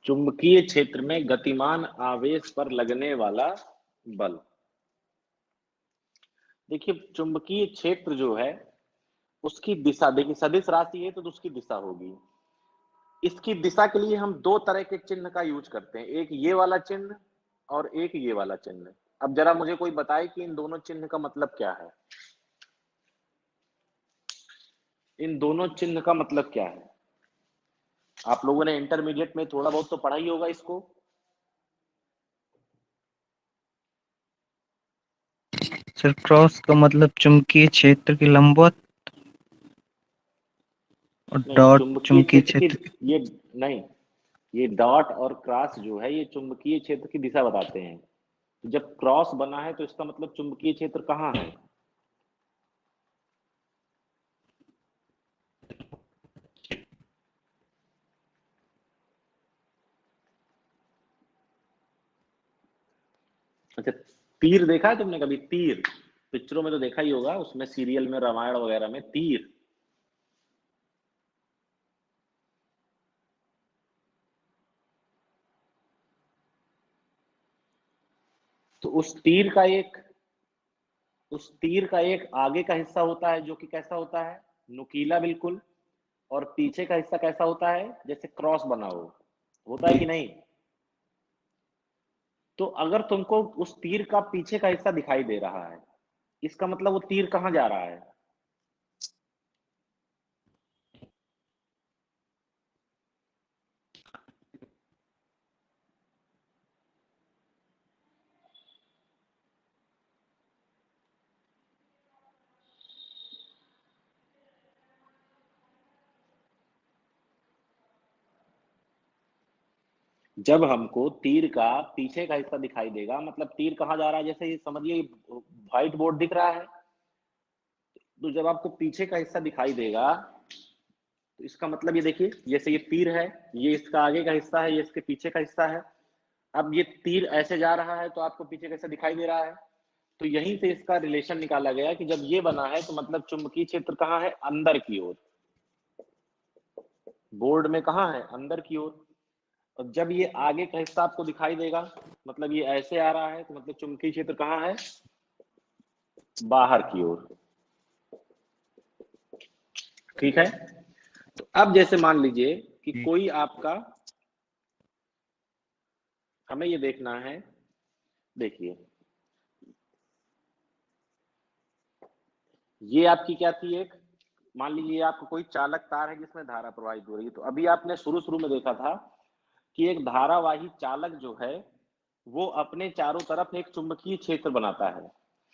चुंबकीय क्षेत्र में गतिमान आवेश पर लगने वाला बल। देखिए चुंबकीय क्षेत्र जो है उसकी दिशा, देखिए सदिश राशि है तो उसकी दिशा होगी। इसकी दिशा के लिए हम दो तरह के चिन्ह का यूज करते हैं, एक ये वाला चिन्ह और एक ये वाला चिन्ह। अब जरा मुझे कोई बताए कि इन दोनों चिन्ह का मतलब क्या है। इन दोनों चिन्ह का मतलब क्या है? आप लोगों ने इंटरमीडिएट में थोड़ा बहुत तो पढ़ा ही होगा इसको। सर क्रॉस का मतलब चुंबकीय क्षेत्र के लंबवत और नहीं, डॉट चुंबकीय चुंबकीय क्षेत्र की क्षेत्र। ये नहीं, ये डॉट और क्रॉस जो है ये चुंबकीय क्षेत्र की दिशा बताते हैं। तो जब क्रॉस बना है तो इसका मतलब चुंबकीय क्षेत्र कहाँ है? अच्छा, तीर देखा है तुमने कभी? तीर पिक्चरों में तो देखा ही होगा, उसमें सीरियल में, रामायण वगैरह में तीर। तो उस तीर का एक आगे का हिस्सा होता है जो कि कैसा होता है, नुकीला बिल्कुल, और पीछे का हिस्सा कैसा होता है, जैसे क्रॉस बना हो, होता है कि नहीं? तो अगर तुमको उस तीर का पीछे का हिस्सा दिखाई दे रहा है, इसका मतलब वो तीर कहाँ जा रहा है? जब हमको तीर का पीछे का हिस्सा दिखाई देगा, मतलब तीर कहाँ जा रहा है, जैसे ये समझिए व्हाइट बोर्ड दिख रहा है, तो जब आपको पीछे का हिस्सा दिखाई देगा तो इसका मतलब ये देखिए, जैसे ये तीर है, ये इसका आगे का हिस्सा है, ये इसके पीछे का हिस्सा है। अब ये तीर ऐसे जा रहा है तो आपको पीछे कैसे दिखाई दे रहा है? तो यहीं से इसका रिलेशन निकाला गया कि जब ये बना है तो मतलब चुंबकीय क्षेत्र कहाँ है, अंदर की ओर। बोर्ड में कहाँ है, अंदर की ओर। और जब ये आगे का हिस्सा आपको दिखाई देगा, मतलब ये ऐसे आ रहा है, तो मतलब चुंबकीय क्षेत्र कहाँ है, बाहर की ओर। ठीक है। तो अब जैसे मान लीजिए कि कोई आपका, हमें ये देखना है, देखिए ये आपकी क्या थी, एक मान लीजिए आपको कोई चालक तार है जिसमें धारा प्रवाहित हो रही है। तो अभी आपने शुरू शुरू में देखा था कि एक धारावाही चालक जो है वो अपने चारों तरफ एक चुंबकीय क्षेत्र बनाता है।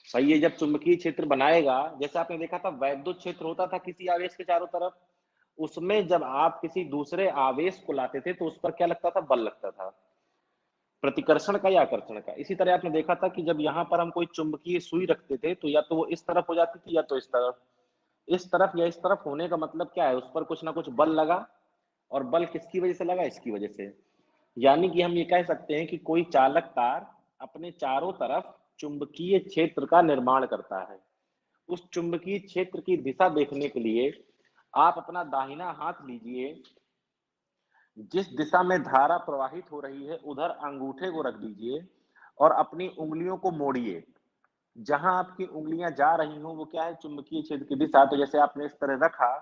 भाई ये जब चुंबकीय क्षेत्र बनाएगा, जैसे आपने देखा था वैद्युत क्षेत्र होता था किसी आवेश के चारों तरफ, उसमें जब आप किसी दूसरे आवेश को लाते थे तो उस पर क्या लगता था, बल लगता था, प्रतिकर्षण का या आकर्षण का। इसी तरह आपने देखा था कि जब यहाँ पर हम कोई चुंबकीय सुई रखते थे तो या तो वो इस तरफ हो जाती थी या तो इस तरफ। इस तरफ या इस तरफ होने का मतलब क्या है, उस पर कुछ ना कुछ बल लगा, और बल किसकी वजह से लगा, इसकी वजह से। यानी कि हम ये कह सकते हैं कि कोई चालक तार अपने चारों तरफ चुंबकीय क्षेत्र का निर्माण करता है। उस चुंबकीय क्षेत्र की दिशा देखने के लिए आप अपना दाहिना हाथ लीजिए, जिस दिशा में धारा प्रवाहित हो रही है उधर अंगूठे को रख दीजिए और अपनी उंगलियों को मोड़िए। जहां आपकी उंगलियां जा रही हो वो क्या है, चुंबकीय क्षेत्र की दिशा। तो जैसे आपने इस तरह रखा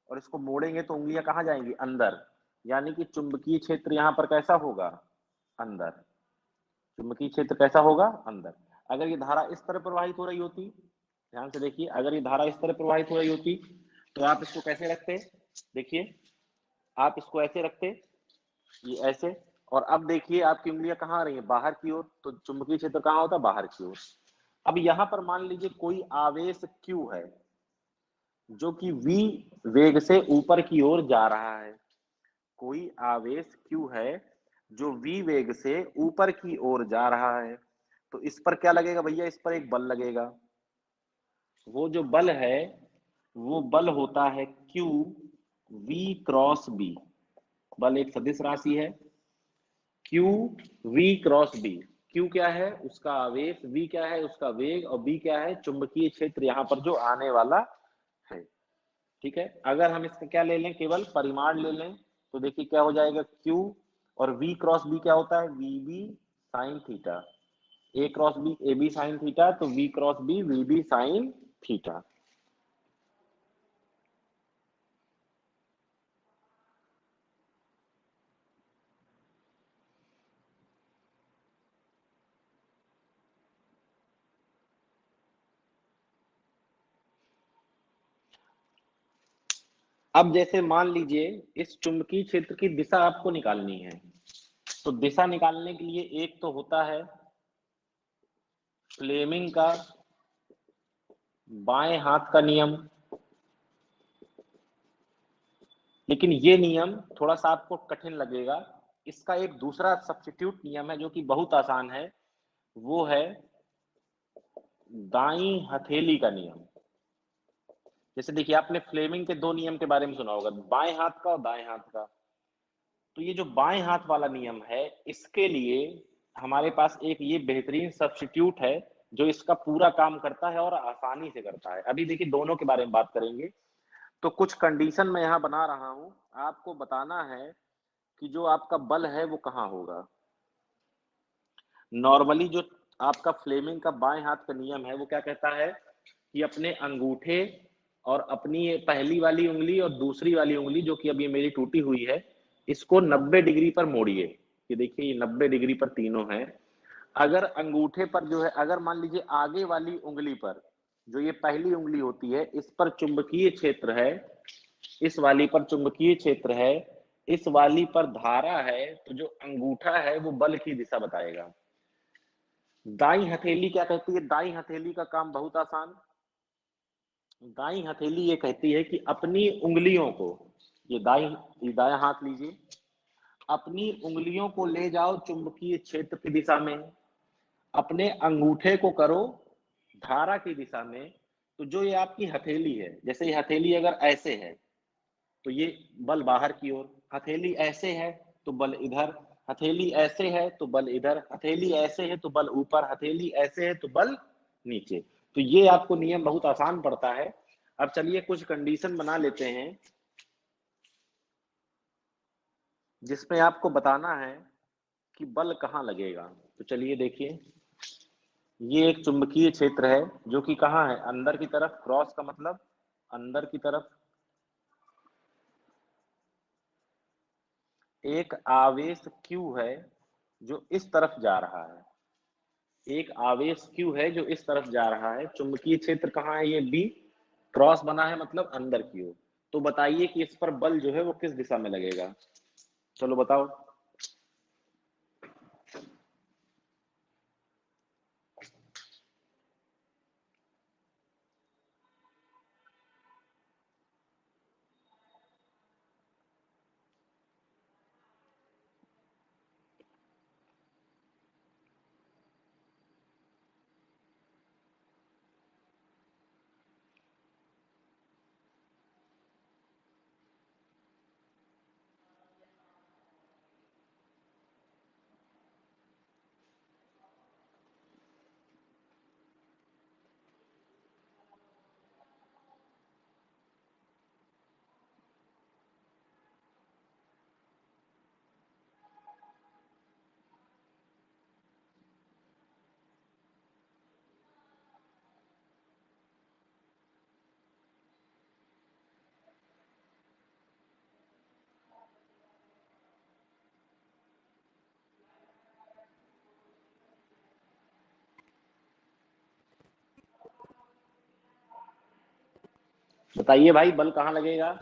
और इसको मोड़ेंगे तो उंगलियां कहाँ जाएंगी, अंदर। यानी कि चुंबकीय क्षेत्र यहाँ पर कैसा होगा, अंदर। चुंबकीय क्षेत्र कैसा होगा, अंदर। अगर ये धारा इस तरह प्रवाहित हो रही होती, ध्यान से देखिए, अगर ये धारा इस तरह प्रवाहित हो रही होती तो आप इसको कैसे रखते, देखिए आप इसको ऐसे रखते, ये ऐसे। और अब देखिए आपकी उंगलियां कहाँ आ रही है, बाहर की ओर। तो चुंबकीय क्षेत्र कहाँ होता है, बाहर की ओर। अब यहाँ पर मान लीजिए कोई आवेश Q है जो कि v वेग से ऊपर की ओर जा रहा है। कोई आवेश Q है जो v वेग से ऊपर की ओर जा रहा है। तो इस पर क्या लगेगा भैया, इस पर एक बल लगेगा। वो जो बल है वो बल होता है Q v क्रॉस b। बल एक सदिश राशि है, Q v cross b। Q क्या है, उसका आवेश, v क्या है, उसका वेग, और b क्या है, चुंबकीय क्षेत्र यहाँ पर जो आने वाला है। ठीक है। अगर हम इसका क्या ले लें, केवल परिमाण ले लें, तो देखिए क्या हो जाएगा, Q और वी क्रॉस बी क्या होता है, V B sine theta. A cross B A B sine theta, तो V cross B V B sine theta. अब जैसे मान लीजिए इस चुंबकीय क्षेत्र की दिशा आपको निकालनी है, तो दिशा निकालने के लिए एक तो होता है फ्लेमिंग का बाएं हाथ का नियम, लेकिन ये नियम थोड़ा सा आपको कठिन लगेगा। इसका एक दूसरा सब्स्टिट्यूट नियम है जो कि बहुत आसान है, वो है दाईं हथेली का नियम। जैसे देखिए आपने फ्लेमिंग के दो नियम के बारे में सुना होगा, बाएं हाथ का और दाएं हाथ का। तो ये जो बाएं हाथ वाला नियम है, इसके लिए हमारे पास एक ये बेहतरीन सब्स्टिट्यूट है जो इसका पूरा काम करता है और आसानी से करता है। अभी देखिए दोनों के बारे में बात करेंगे। तो कुछ कंडीशन मैं यहाँ बना रहा हूं, आपको बताना है कि जो आपका बल है वो कहाँ होगा। नॉर्मली जो आपका फ्लेमिंग का बाएं हाथ का नियम है वो क्या कहता है कि अपने अंगूठे और अपनी ये पहली वाली उंगली और दूसरी वाली उंगली जो कि अभी मेरी टूटी हुई है, इसको 90 डिग्री पर मोड़िए। कि देखिए ये 90 डिग्री पर तीनों है। अगर अंगूठे पर जो है, अगर मान लीजिए आगे वाली उंगली पर जो ये पहली उंगली होती है इस पर चुंबकीय क्षेत्र है, इस वाली पर चुंबकीय क्षेत्र है, इस वाली पर धारा है, तो जो अंगूठा है वो बल की दिशा बताएगा। दाई हथेली क्या कहती है, दाई हथेली का काम बहुत आसान। दाई हथेली ये कहती है कि अपनी उंगलियों को, ये दाया हाथ लीजिए, अपनी उंगलियों को ले जाओ चुंबकीय क्षेत्र की दिशा में, अपने अंगूठे को करो धारा की दिशा में। तो जो ये आपकी हथेली है, जैसे ये हथेली अगर ऐसे है तो ये बल बाहर की ओर, हथेली ऐसे है तो बल इधर, हथेली ऐसे है तो बल इधर, हथेली ऐसे है तो बल ऊपर, हथेली ऐसे है तो बल नीचे। तो ये आपको नियम बहुत आसान पड़ता है। अब चलिए कुछ कंडीशन बना लेते हैं जिसमें आपको बताना है कि बल कहाँ लगेगा। तो चलिए देखिए, ये एक चुंबकीय क्षेत्र है जो कि कहाँ है, अंदर की तरफ, क्रॉस का मतलब अंदर की तरफ। एक आवेश Q है जो इस तरफ जा रहा है, एक आवेश Q है जो इस तरफ जा रहा है। चुंबकीय क्षेत्र कहाँ है, ये B, क्रॉस बना है मतलब अंदर की ओर। तो बताइए कि इस पर बल जो है वो किस दिशा में लगेगा। चलो बताओ। बताइए भाई, बल कहाँ लगेगा।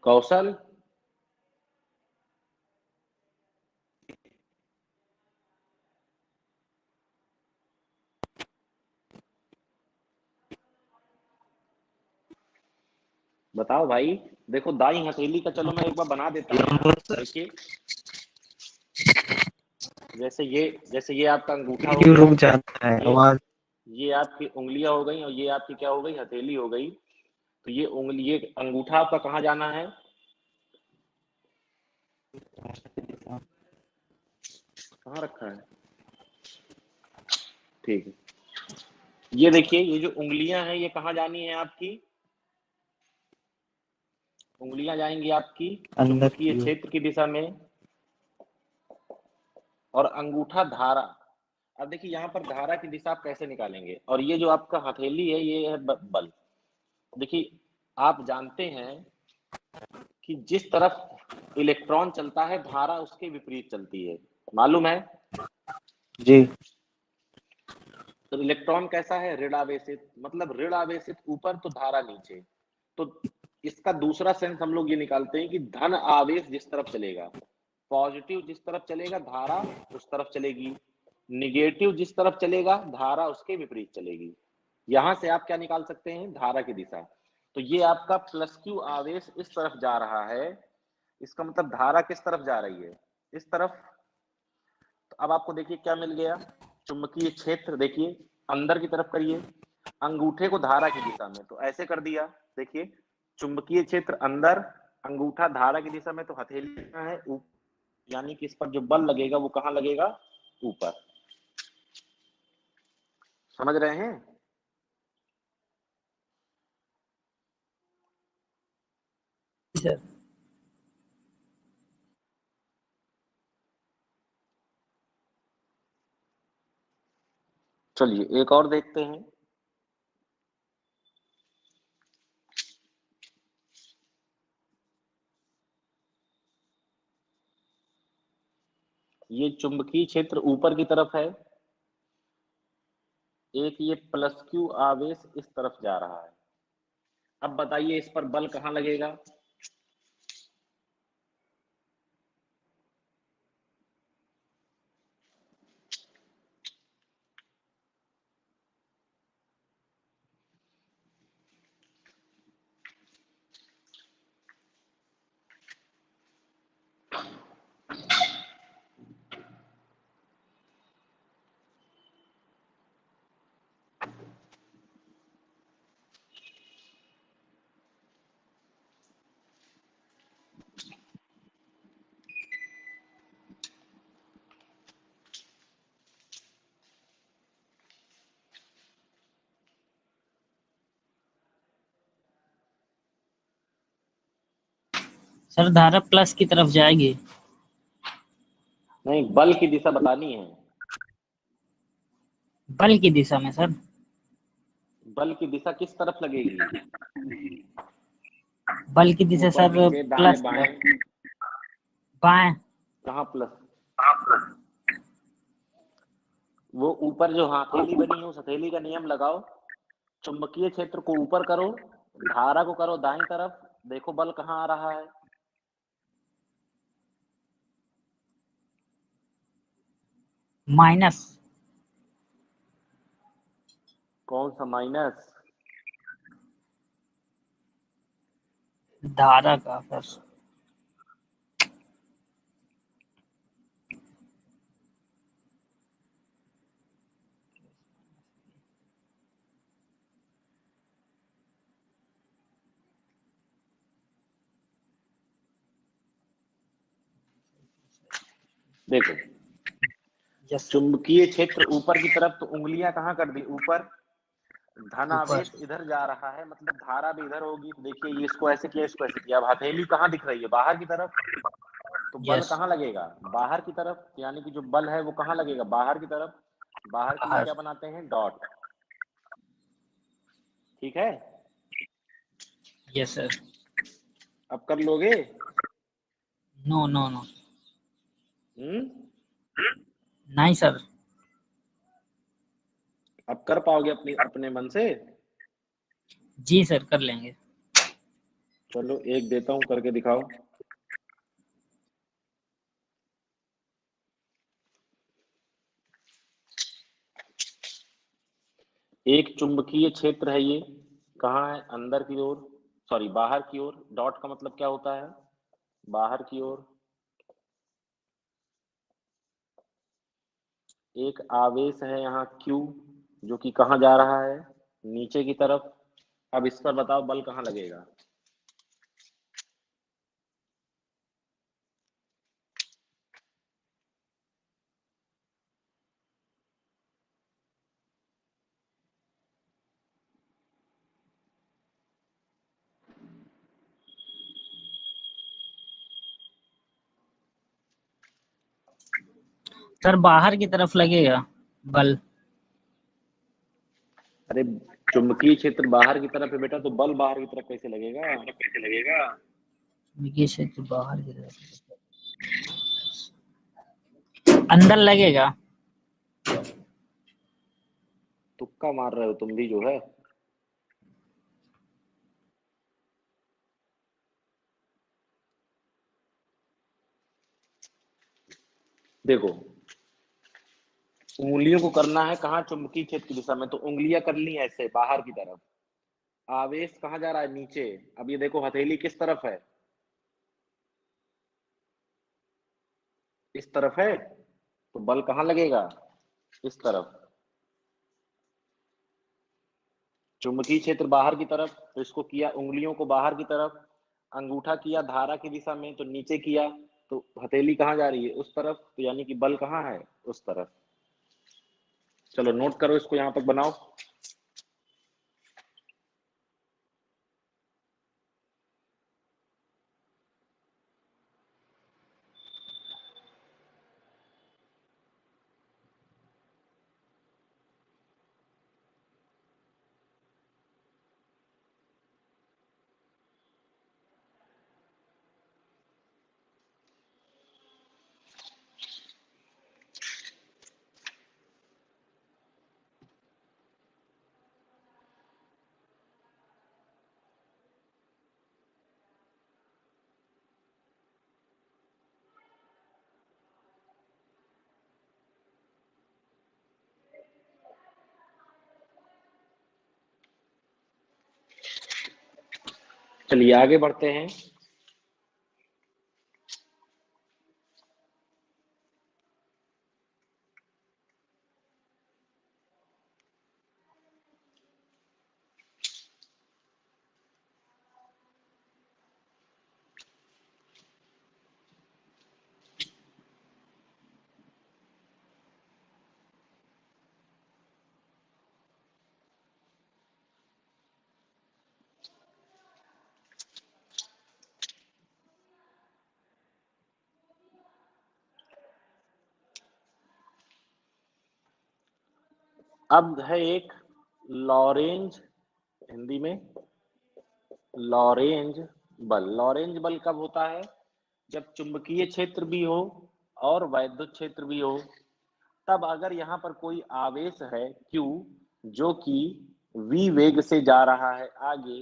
कौशल, बताओ भाई। देखो दाई हथेली का, चलो मैं एक बार बना देता हूँ यहाँ। लंबवत सर। देखिए, जैसे ये आपका अंगूठा हो वीडियो गया, रुक जाता है, ये आवाज। ये आपकी उंगलियां हो गई, और ये आपकी क्या हो गई, हथेली हो गई। तो ये उंगली, ये अंगूठा आपका कहाँ जाना है? कहाँ रखा है? ठीक है। ये देखिए, ये जो उंगलियां हैं ये कहाँ जानी है आपकी? उंगलियां जाएंगी आपकी अंदर चुंबकीय की ओर। क्षेत्र की दिशा में, और अंगूठा धारा। अब देखिए यहाँ पर धारा की दिशा आप कैसे निकालेंगे, और ये जो आपका हथेली है ये है बल। देखिए, आप जानते हैं कि जिस तरफ इलेक्ट्रॉन चलता है धारा उसके विपरीत चलती है, मालूम है? जी। तो इलेक्ट्रॉन कैसा है? ऋण आवेशित, मतलब ऋण आवेशित ऊपर तो धारा नीचे। तो इसका दूसरा सेंस हम लोग ये निकालते हैं कि धन आवेश जिस तरफ चलेगा, पॉजिटिव जिस तरफ चलेगा धारा उस तरफ चलेगी, निगेटिव जिस तरफ चलेगा धारा उसके विपरीत चलेगी। यहां से आप क्या निकाल सकते हैं? धारा की दिशा। तो ये आपका प्लस क्यू आवेश इस तरफ जा रहा है, इसका मतलब धारा किस तरफ जा रही है? इस तरफ। तो अब आपको देखिए क्या मिल गया, चुंबकीय क्षेत्र। देखिए अंदर की तरफ करिए, अंगूठे को धारा की दिशा में, तो ऐसे कर दिया। देखिए चुंबकीय क्षेत्र अंदर, अंगूठा धारा की दिशा में, तो हथेली कहाँ है? ऊपर, यानी कि इस पर जो बल लगेगा वो कहाँ लगेगा? ऊपर। समझ रहे हैं? सर चलिए एक और देखते हैं। ये चुंबकीय क्षेत्र ऊपर की तरफ है, एक ये प्लस क्यू आवेश इस तरफ जा रहा है। अब बताइए इस पर बल कहाँ लगेगा? सर धारा प्लस की तरफ जाएगी। नहीं, बल की दिशा बतानी है। बल की दिशा में सर। बल की दिशा किस तरफ लगेगी? बल की दिशा ऊपर सर नीचे दाएं प्लस बाएं? तरफ, बाएं। कहाँ प्लस? वो ऊपर जो हथेली बनी है उस हथेली का नियम लगाओ, चुंबकीय क्षेत्र को ऊपर करो, धारा को करो दाईं तरफ, देखो बल कहाँ आ रहा है? माइनस। कौन सा माइनस? धारा का सर। देखो यस सर। चुंबकीय क्षेत्र ऊपर की तरफ, तो उंगलियां कहाँ कर दी? ऊपर। ऊपर। धनावेश इधर जा रहा है, मतलब धारा भी इधर होगी। तो देखिए ये इसको ऐसे किया, इसको ऐसे किया। अब हथेली कहाँ दिख रही है? बाहर की तरफ। तो बल यस। कहाँ लगेगा? बाहर की तरफ, यानी कि जो बल है वो कहाँ लगेगा? बाहर की तरफ। बाहर के लिए बाहर। क्या बनाते हैं? डॉट। ठीक है, यस सर। अब कर लोगे? No no no. हम्म, नहीं सर। अब कर पाओगे अपने अपने मन से? जी सर कर लेंगे। चलो एक देता हूं, करके दिखाओ। एक चुंबकीय क्षेत्र है, ये कहाँ है? अंदर की ओर। सॉरी बाहर की ओर, डॉट का मतलब क्या होता है, बाहर की ओर एक आवेश है यहाँ Q, जो कि कहाँ जा रहा है, नीचे की तरफ। अब इस पर बताओ बल कहाँ लगेगा। सर बाहर की तरफ लगेगा बल। अरे चुंबकीय क्षेत्र बाहर की तरफ है बेटा, तो बल बाहर की तरफ कैसे लगेगा। चुंबकीय क्षेत्र बाहर की तरफ अंदर लगेगा। तुक्का मार रहे हो तुम भी जो है। देखो उंगलियों को करना है कहाँ, चुंबकीय क्षेत्र की दिशा में, तो उंगलियां कर ली ऐसे बाहर की तरफ। आवेश कहाँ जा रहा है, नीचे। अब ये देखो हथेली किस तरफ है, इस तरफ है, तो बल कहाँ लगेगा, इस तरफ। चुंबकीय क्षेत्र बाहर की तरफ, तो इसको किया उंगलियों को बाहर की तरफ, अंगूठा किया धारा की दिशा में, तो नीचे किया, तो हथेली कहाँ जा रही है, उस तरफ, तो यानी कि बल कहाँ है, उस तरफ। चलो नोट करो इसको, यहां तक बनाओ। चलिए आगे बढ़ते हैं। अब है एक लॉरेंज, हिंदी में लॉरेंज बल। लॉरेंज बल कब होता है, जब चुंबकीय क्षेत्र भी हो और वैद्युत क्षेत्र भी हो। तब अगर यहाँ पर कोई आवेश है Q, जो कि v वेग से जा रहा है आगे,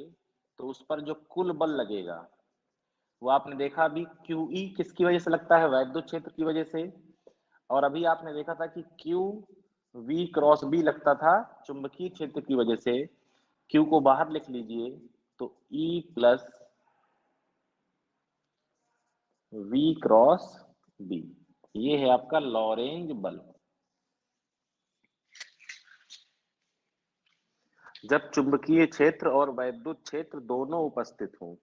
तो उस पर जो कुल बल लगेगा वो आपने देखा अभी QE किसकी वजह से लगता है, वैद्युत क्षेत्र की वजह से। और अभी आपने देखा था कि Q V क्रॉस B लगता था चुंबकीय क्षेत्र की वजह से। Q को बाहर लिख लीजिए, तो E plus V cross B, ये है आपका लॉरेंज बल। जब चुंबकीय क्षेत्र और वैद्युत क्षेत्र दोनों उपस्थित हों।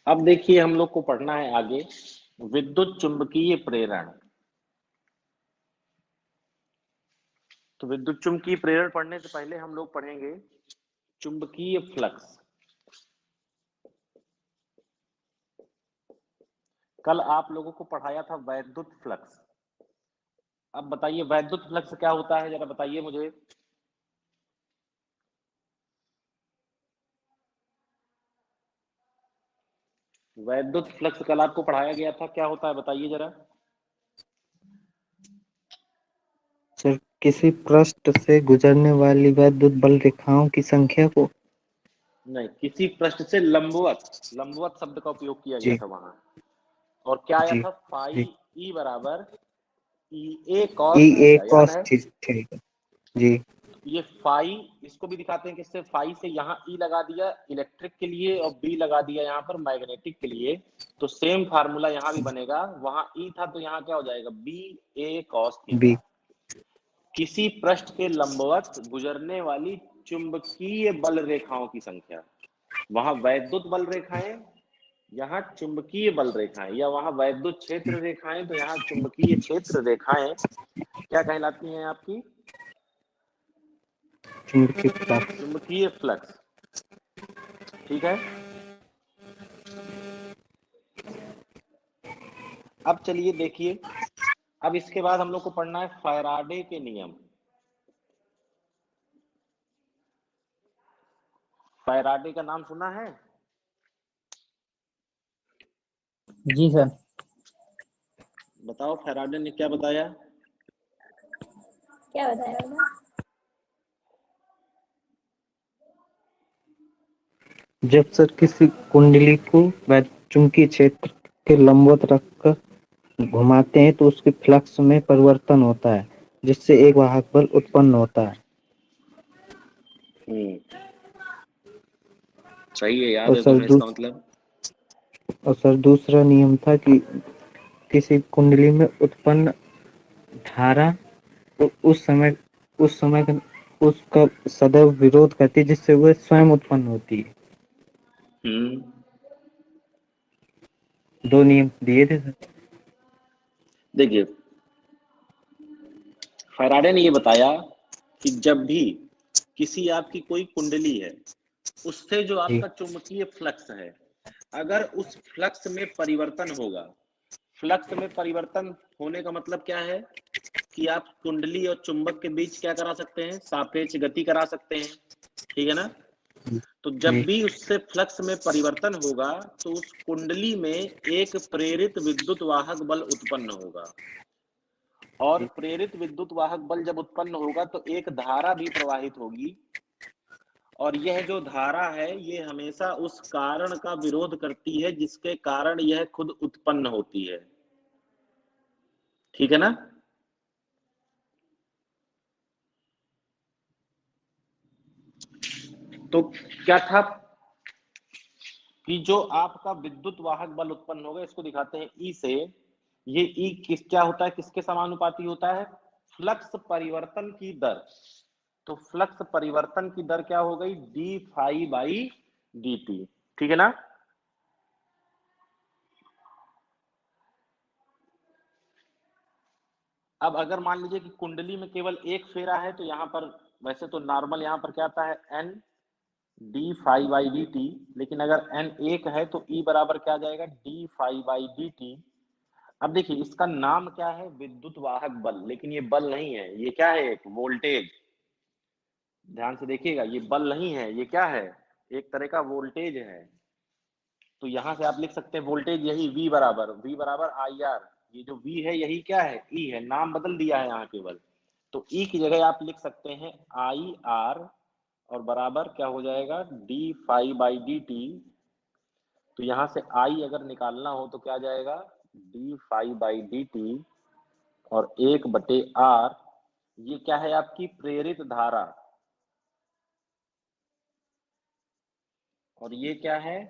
अब देखिए हम लोग को पढ़ना है आगे विद्युत चुंबकीय प्रेरण। तो विद्युत चुंबकीय प्रेरण पढ़ने से पहले हम लोग पढ़ेंगे चुंबकीय फ्लक्स। कल आप लोगों को पढ़ाया था वैद्युत फ्लक्स। अब बताइए वैद्युत फ्लक्स क्या होता है, जरा बताइए मुझे। वैद्युत फ्लक्स कल आपको पढ़ाया गया था, क्या होता है बताइए जरा। सर किसी पृष्ठ से गुजरने वाली वैद्युत बल रेखाओं की संख्या को। नहीं, किसी पृष्ठ से लंबवत, लंबवत शब्द का उपयोग किया गया जी था वहां। और क्या आया जी था, जी। फाई ई बराबर ई ए ई कॉस ए थीटा, याद कॉस है। थीटा। जी ये फाई, इसको भी दिखाते हैं किससे, फाई से यहाँ ई लगा दिया इलेक्ट्रिक के लिए और बी लगा दिया यहाँ पर मैग्नेटिक के लिए, तो सेम फार्मूला यहाँ भी बनेगा। वहां ई था तो यहाँ क्या हो जाएगा, बी ए कॉस बी। थीटा। किसी पृष्ठ के लंबवत गुजरने वाली चुंबकीय बल रेखाओं की संख्या। वहां वैद्युत बल रेखाएं, यहाँ चुंबकीय बल रेखाएं, या वहां वैद्युत क्षेत्र रेखाएं तो यहाँ चुंबकीय क्षेत्र रेखाएं क्या कहलाती हैं आपकी, चुंबकीय फ्लक्स। चुंबकीय फ्लक्स। ठीक है। अब चलिए देखिए, अब इसके बाद हम लोग को पढ़ना है फैराडे के नियम। फैराडे का नाम सुना है। जी सर। बताओ फैराडे ने क्या बताया। क्या बताया होगा? जब सर किसी कुंडली को चुंबकीय क्षेत्र के लंबवत रखकर घुमाते हैं तो उसके फ्लक्स में परिवर्तन होता है, जिससे एक वाहक बल उत्पन्न होता है। सही है, याद और है सर तुम्हें इसका मतलब। दूसरा नियम था कि किसी कुंडली में उत्पन्न धारा तो उस समय उसका सदैव विरोध करती है, जिससे वह स्वयं उत्पन्न होती है। हम्म। दो नियम दिए थे सर। देखिए फैराडे ने ये बताया कि जब भी किसी आपकी कोई कुंडली है, उससे जो जी आपका चुंबकीय फ्लक्स है, अगर उस फ्लक्स में परिवर्तन होगा, फ्लक्स में परिवर्तन होने का मतलब क्या है कि आप कुंडली और चुंबक के बीच क्या करा सकते हैं, सापेक्ष गति करा सकते हैं। ठीक है ना। तो जब जी भी उससे फ्लक्स में परिवर्तन होगा तो उस कुंडली में एक प्रेरित विद्युत वाहक बल उत्पन्न होगा, और जी प्रेरित विद्युत वाहक बल जब उत्पन्न होगा तो एक धारा भी प्रवाहित होगी, और यह जो धारा है ये हमेशा उस कारण का विरोध करती है जिसके कारण यह खुद उत्पन्न होती है। ठीक है ना। तो क्या था कि जो आपका विद्युत वाहक बल उत्पन्न होगा, इसको दिखाते हैं ई से। ये ई किस क्या होता है, किसके समानुपाती होता है, फ्लक्स परिवर्तन की दर। तो फ्लक्स परिवर्तन की दर क्या हो गई, D phi by D T. ठीक है ना। अब अगर मान लीजिए कि कुंडली में केवल एक फेरा है तो यहाँ पर वैसे तो नॉर्मल यहाँ पर क्या आता है, N D phi by D T, लेकिन अगर एन एक है तो ई बराबर क्या आ जाएगा, D phi by D T. अब देखिए इसका नाम क्या है, विद्युत वाहक बल, लेकिन ये बल नहीं है, ये क्या है, एक वोल्टेज। ध्यान से देखिएगा, ये बल नहीं है, ये क्या है, एक तरह का वोल्टेज है। तो यहां से आप लिख सकते हैं वोल्टेज यही V बराबर आई आर। ये जो V है यही क्या है, E है, नाम बदल दिया है यहाँ केवल। तो E की जगह आप लिख सकते हैं आई आर, और बराबर क्या हो जाएगा, D phi by D T. तो यहां से I अगर निकालना हो तो क्या जाएगा, D phi by D T, और 1/R। ये क्या है आपकी प्रेरित धारा, और ये क्या है,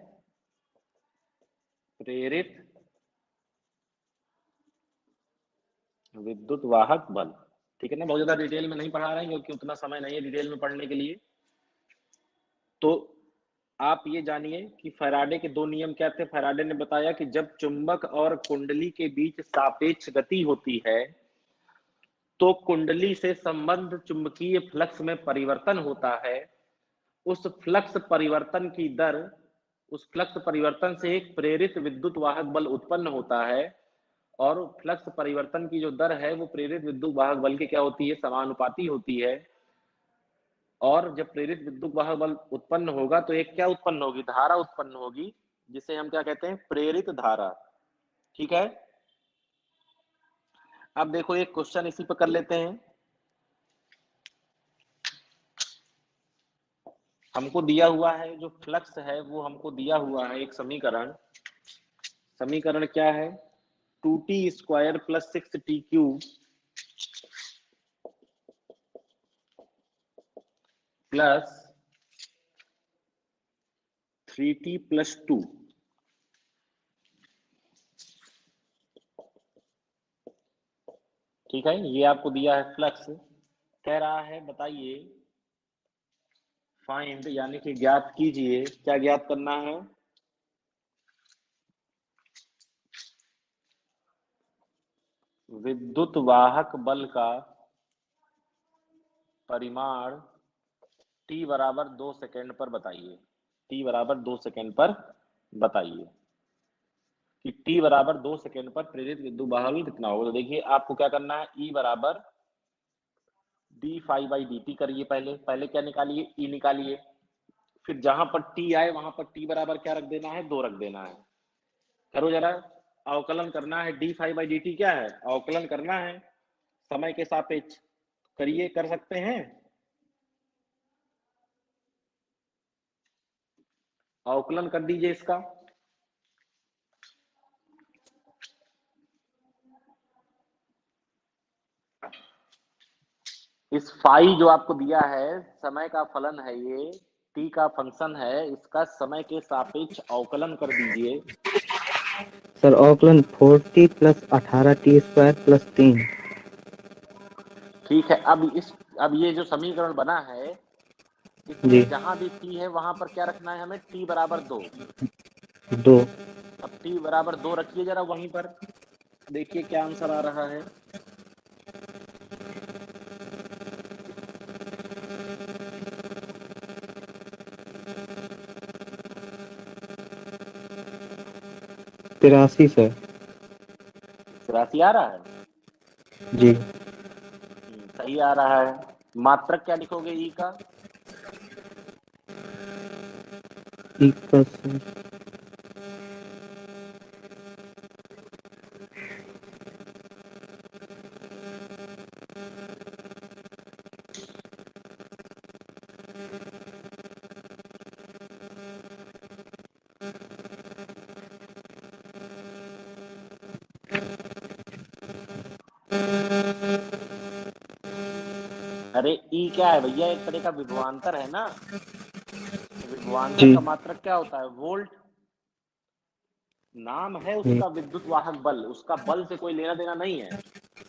प्रेरित विद्युत वाहक बल। ठीक है ना। बहुत ज्यादा डिटेल में नहीं पढ़ा रहे हैं क्योंकि उतना समय नहीं है डिटेल में पढ़ने के लिए। तो आप ये जानिए कि फैराडे के दो नियम क्या थे। फैराडे ने बताया कि जब चुंबक और कुंडली के बीच सापेक्ष गति होती है तो कुंडली से संबद्ध चुंबकीय फ्लक्स में परिवर्तन होता है। उस फ्लक्स परिवर्तन की दर, उस फ्लक्स परिवर्तन से एक प्रेरित विद्युत वाहक बल उत्पन्न होता है और फ्लक्स परिवर्तन की जो दर है वो प्रेरित विद्युत वाहक बल के क्या होती है, समानुपाती होती है। और जब प्रेरित विद्युत वाहक बल उत्पन्न होगा तो एक क्या उत्पन्न होगी, धारा उत्पन्न होगी, जिसे हम क्या कहते हैं, प्रेरित धारा। ठीक है, अब देखो एक क्वेश्चन इसी पर कर लेते हैं। हमको दिया हुआ है जो फ्लक्स है वो हमको दिया हुआ है एक समीकरण। समीकरण क्या है, 2t² + 6t³ प्लस 3t + 2। ठीक है, ये आपको दिया है फ्लक्स। कह रहा है बताइए, फाइंड यानी कि ज्ञात कीजिए, क्या ज्ञात करना है, विद्युत वाहक बल का परिमाण t बराबर 2 सेकेंड पर बताइए। t बराबर 2 सेकेंड पर बताइए कि t बराबर 2 सेकेंड पर प्रेरित विद्युत वाहक बल कितना होगा। तो देखिए आपको क्या करना है, E बराबर d∅dt करिए। पहले क्या निकालिए, E निकालिए। फिर जहां पर t आए वहां पर t बराबर क्या रख देना है, 2 रख देना है। करो जरा, अवकलन करना है। d∅dt क्या है, अवकलन करना है समय के सापेक्ष। करिए, कर सकते हैं, अवकलन कर दीजिए इसका। इस फाई जो आपको दिया है समय का फलन है, ये t का फंक्शन है, इसका समय के सापेक्ष अवकलन कर दीजिए। सर अवकलन 40 + 18t² + 3। ठीक है, अब ये जो समीकरण बना है जी इसमें जहां भी t है वहां पर क्या रखना है हमें, t बराबर 2। 2। अब t बराबर 2 रखिए जरा वहीं पर, देखिए क्या आंसर आ रहा है। तिरासी सर। 83 आ रहा है, जी सही आ रहा है। मात्रक क्या लिखोगे ई का, ठीक है सर। अरे ई क्या है भैया, एक तरह का विभवांतर है ना। विभवांतर जी का मात्रक क्या होता है, वोल्ट। नाम है जी उसका विद्युत वाहक बल, उसका बल से कोई लेना देना नहीं है,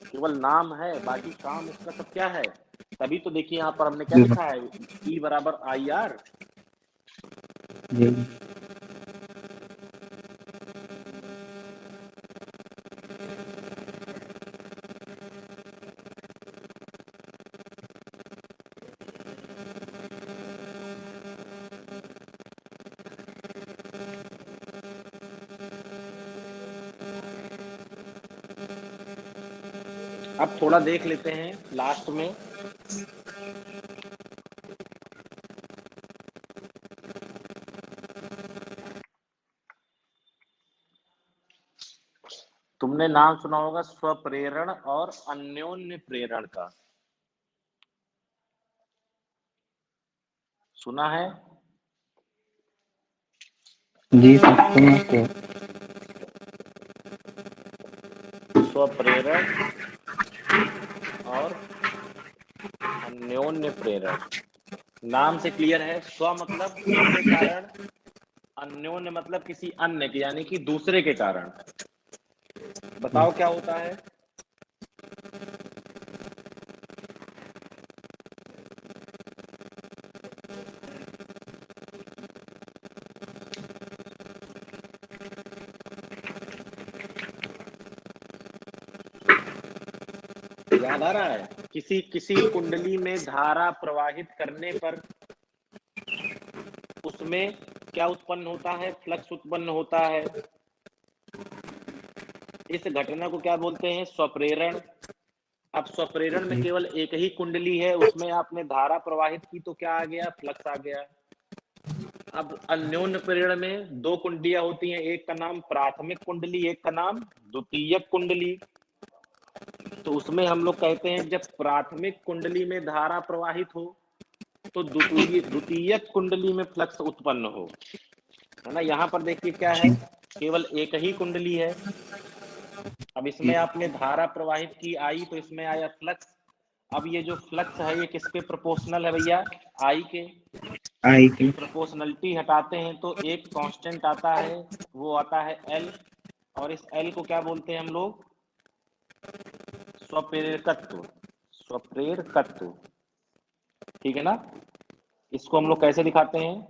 केवल नाम है, बाकी काम उसका सब क्या है। तभी तो देखिए यहाँ पर हमने क्या जी लिखा है, ई बराबर IR। जी अब थोड़ा देख लेते हैं लास्ट में। तुमने नाम सुना होगा स्वप्रेरण और अन्योन्य प्रेरण का, सुना है। जी सर सुना तो। स्वप्रेरण और अन्योन्य प्रेरण, नाम से क्लियर है। स्व मतलब अपने कारण, अन्योन्य मतलब किसी अन्य के यानी कि दूसरे के कारण। बताओ क्या होता है, याद आ रहा है? किसी किसी कुंडली में धारा प्रवाहित करने पर उसमें क्या उत्पन्न होता है? फ्लक्स उत्पन्न होता है। इस घटना को क्या बोलते हैं? स्वप्रेरण। अब स्वप्रेरण में केवल एक ही कुंडली है, उसमें आपने धारा प्रवाहित की तो क्या आ गया? फ्लक्स आ गया। अब अन्योन्य प्रेरण में दो कुंडलियां होती हैं, एक का नाम प्राथमिक कुंडली, एक का नाम द्वितीयक कुंडली। तो उसमें हम लोग कहते हैं जब प्राथमिक कुंडली में धारा प्रवाहित हो तो द्वितीयक कुंडली में फ्लक्स उत्पन्न हो, है ना। यहाँ पर देखिए क्या है, केवल एक ही कुंडली है। अब इसमें आपने धारा प्रवाहित की आई तो इसमें आया फ्लक्स। अब ये जो फ्लक्स है ये किसके प्रोपोर्शनल है भैया? आई के। आई की। प्रोपोर्शनलिटी हटाते हैं तो एक कांस्टेंट आता है, वो आता है एल, और इस एल को क्या बोलते हैं हम लोग? स्वप्रेरकत्व। स्वप्रेरकत्व, ठीक है ना। इसको हम लोग कैसे दिखाते हैं?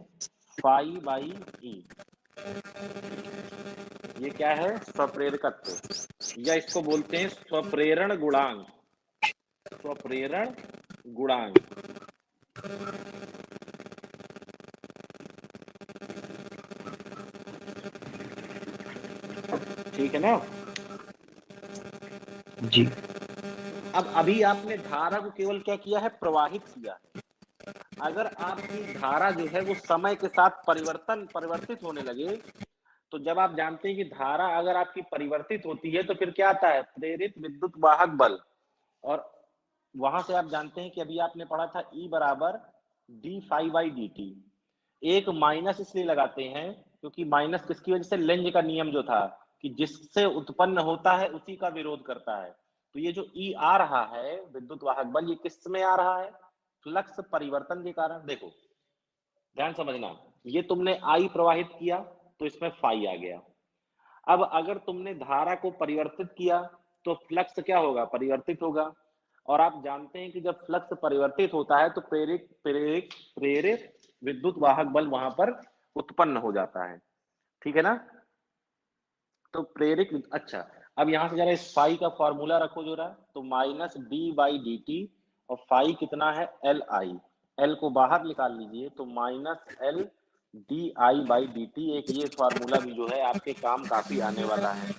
Phi by E. ये क्या है? स्वप्रेरकत्व, या इसको बोलते हैं स्वप्रेरण गुणांक। स्वप्रेरण गुणांक, ठीक है ना। जी। अब अभी आपने धारा को केवल क्या किया है? प्रवाहित किया है। अगर आपकी धारा जो है वो समय के साथ परिवर्तित होने लगे, तो जब आप जानते हैं कि धारा अगर आपकी परिवर्तित होती है तो फिर क्या आता है? प्रेरित विद्युत वाहक बल। और वहां से आप जानते हैं कि अभी आपने पढ़ा था E बराबर D phi by D T. एक माइनस इसलिए लगाते हैं क्योंकि माइनस किसकी वजह से? लेंज का नियम जो था कि जिससे उत्पन्न होता है उसी का विरोध करता है। तो ये जो E आ रहा है विद्युत वाहक बल, ये किस में आ रहा है? फ्लक्स परिवर्तन के कारण। देखो ध्यान समझना, ये तुमने आई प्रवाहित किया तो इसमें फाई आ गया। अब अगर तुमने धारा को परिवर्तित किया तो फ्लक्स क्या होगा? परिवर्तित होगा। और आप जानते हैं कि जब फ्लक्स परिवर्तित होता है तो प्रेरित विद्युत वाहक बल वहां पर उत्पन्न हो जाता है, ठीक है ना। तो प्रेरित, अच्छा अब यहां से जरा इस फाई का फॉर्मूला रखो जरा, तो minus D by D T, और फाई कितना है? L I. एल को बाहर निकाल लीजिए तो minus L D I by D T. एक ये फॉर्मूला भी जो है आपके काम काफी आने वाला है।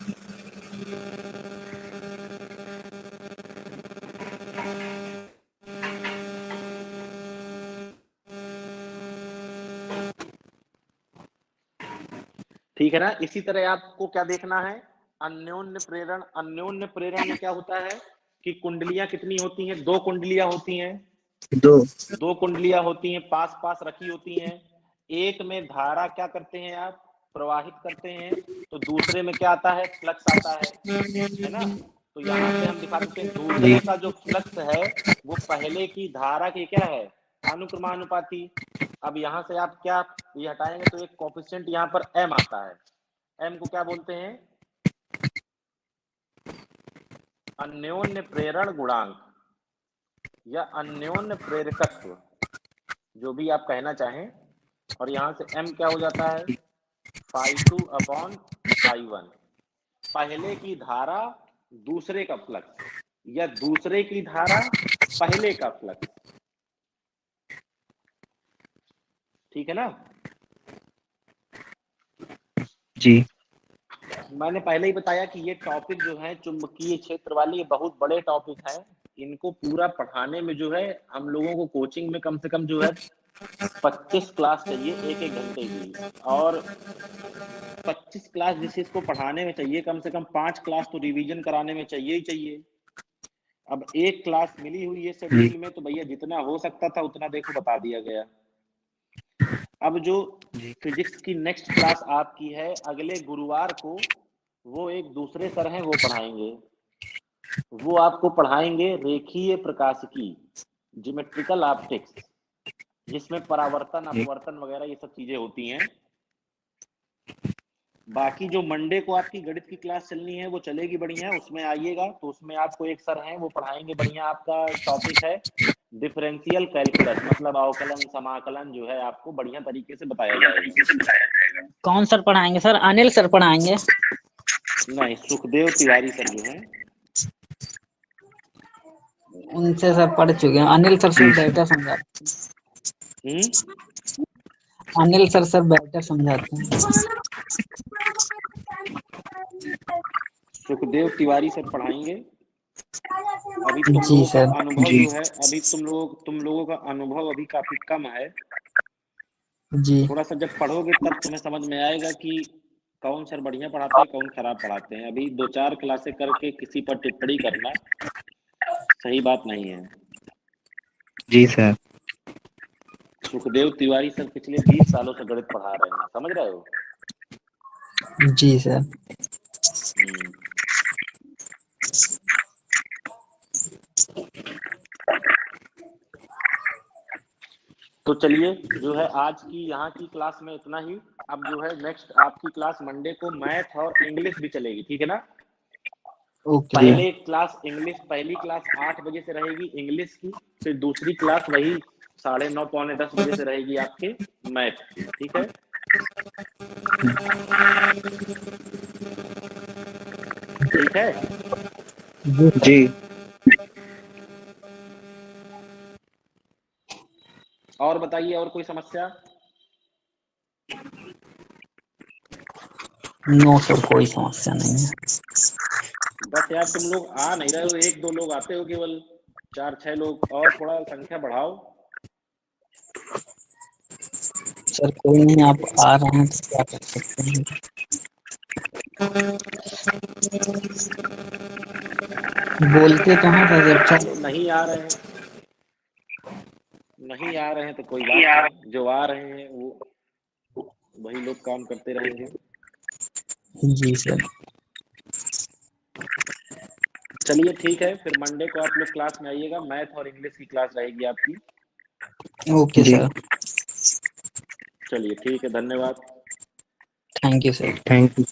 ठीक है ना। इसी तरह आपको क्या देखना है? अन्योन्य प्रेरण। अन्योन्य प्रेरण में क्या होता है कि कुंडलियां कितनी होती हैं? दो कुंडलियां होती हैं। दो कुंडलियां होती हैं, पास पास रखी होती हैं। एक में धारा क्या करते हैं आप? प्रवाहित करते हैं। तो दूसरे में क्या आता है? फ्लक्स आता है ना। तो यहाँ से हम दिखा देते हैं दूसरे का जो फ्लक्स है वो पहले की धारा की क्या है? अनुक्रमानुपाती। अब यहाँ से आप क्या ये हटाएंगे तो एक कोफिशिएंट यहाँ पर m आता है। m को क्या बोलते हैं? अन्योन्य प्रेरण गुणांक या अन्योन्य प्रेरकत्व, जो भी आप कहना चाहें। और यहाँ से m क्या हो जाता है? phi2 upon phi1। पहले की धारा दूसरे का फ्लक्स, या दूसरे की धारा पहले का फ्लक्स, ठीक है ना। जी। मैंने पहले ही बताया कि ये टॉपिक जो है चुंबकीय क्षेत्र वाली, ये बहुत बड़े टॉपिक है। इनको पूरा पढ़ाने में जो है हम लोगों को कोचिंग में कम से कम जो है 25 क्लास चाहिए, एक घंटे की। और 25 क्लास जिस चीज को पढ़ाने में चाहिए, कम से कम 5 क्लास तो रिवीजन कराने में चाहिए ही चाहिए। अब एक क्लास मिली हुई है शेड्यूल में, तो भैया जितना हो सकता था उतना देखो बता दिया गया। अब जो फिजिक्स की नेक्स्ट क्लास आपकी है अगले गुरुवार को, वो एक दूसरे सर हैं, वो पढ़ाएंगे। वो आपको पढ़ाएंगे रेखीय प्रकाशिकी, ज्योमेट्रिकल ऑप्टिक्स, जिसमें परावर्तन अपवर्तन वगैरह ये सब चीजें होती हैं। बाकी जो मंडे को आपकी गणित की क्लास चलनी है वो चलेगी बढ़िया, उसमें आइएगा। तो उसमें आपको एक सर हैं वो पढ़ाएंगे बढ़िया। आपका टॉपिक है डिफरेंशियल कैलकुलस, मतलब अवकलन समाकलन जो है आपको बढ़िया तरीके से बताया जाएगा। कौन सर पढ़ाएंगे सर? अनिल सर पढ़ाएंगे? नहीं, सुखदेव तिवारी सर जो हैं। उनसे सर पढ़ चुके हैं, अनिल सर से बेटर समझाते हैं। अनिल सर बेटर समझाते हैं। सुखदेव तिवारी सर पढ़ाएंगे। अभी तुम जी लोगों का सर। अनुभव जी। जो है, अभी तुम लोगों का अनुभव अभी काफी कम है। जी थोड़ा सा जब पढ़ोगे तब तुम्हें समझ में आएगा कि कौन सर बढ़िया पढ़ाते हैं, कौन खराब पढ़ाते हैं। अभी 2-4 क्लासें करके किसी पर टिप्पणी करना सही बात नहीं है। जी सर। सुखदेव तिवारी सर पिछले 20 सालों से गणित पढ़ा रहे हैं, समझ रहे हो। जी सर। हम्म। तो चलिए, जो है आज की यहाँ की क्लास में इतना ही। अब जो है नेक्स्ट आपकी क्लास मंडे को मैथ और इंग्लिश भी चलेगी, ठीक है ना। ओके। पहले क्लास इंग्लिश, पहली क्लास 8 बजे से रहेगी इंग्लिश की, फिर दूसरी क्लास वही 9:30 पौने 10 बजे से रहेगी आपके मैथ की, ठीक है। ठीक है। जी। और बताइए, और कोई समस्या। नो सर, कोई समस्या नहीं है। बस यार तुम लोग आ नहीं रहे हो, 1-2 लोग आते हो केवल, 4-6 लोग, और थोड़ा संख्या बढ़ाओ। सर कोई नहीं, आप आ रहे हैं तो क्या कर सकते हैं। बोलते तो हैं सर, जब चलो नहीं आ रहे हैं, नहीं आ रहे हैं तो कोई बात नहीं, जो आ रहे हैं वो वही लोग काम करते रहेंगे। जी सर। चलिए ठीक है, फिर मंडे को आप लोग क्लास में आइएगा, मैथ और इंग्लिश की क्लास रहेगी आपकी। ओके जी। सर। चलिए ठीक है, धन्यवाद। Thank you sir. Thank you.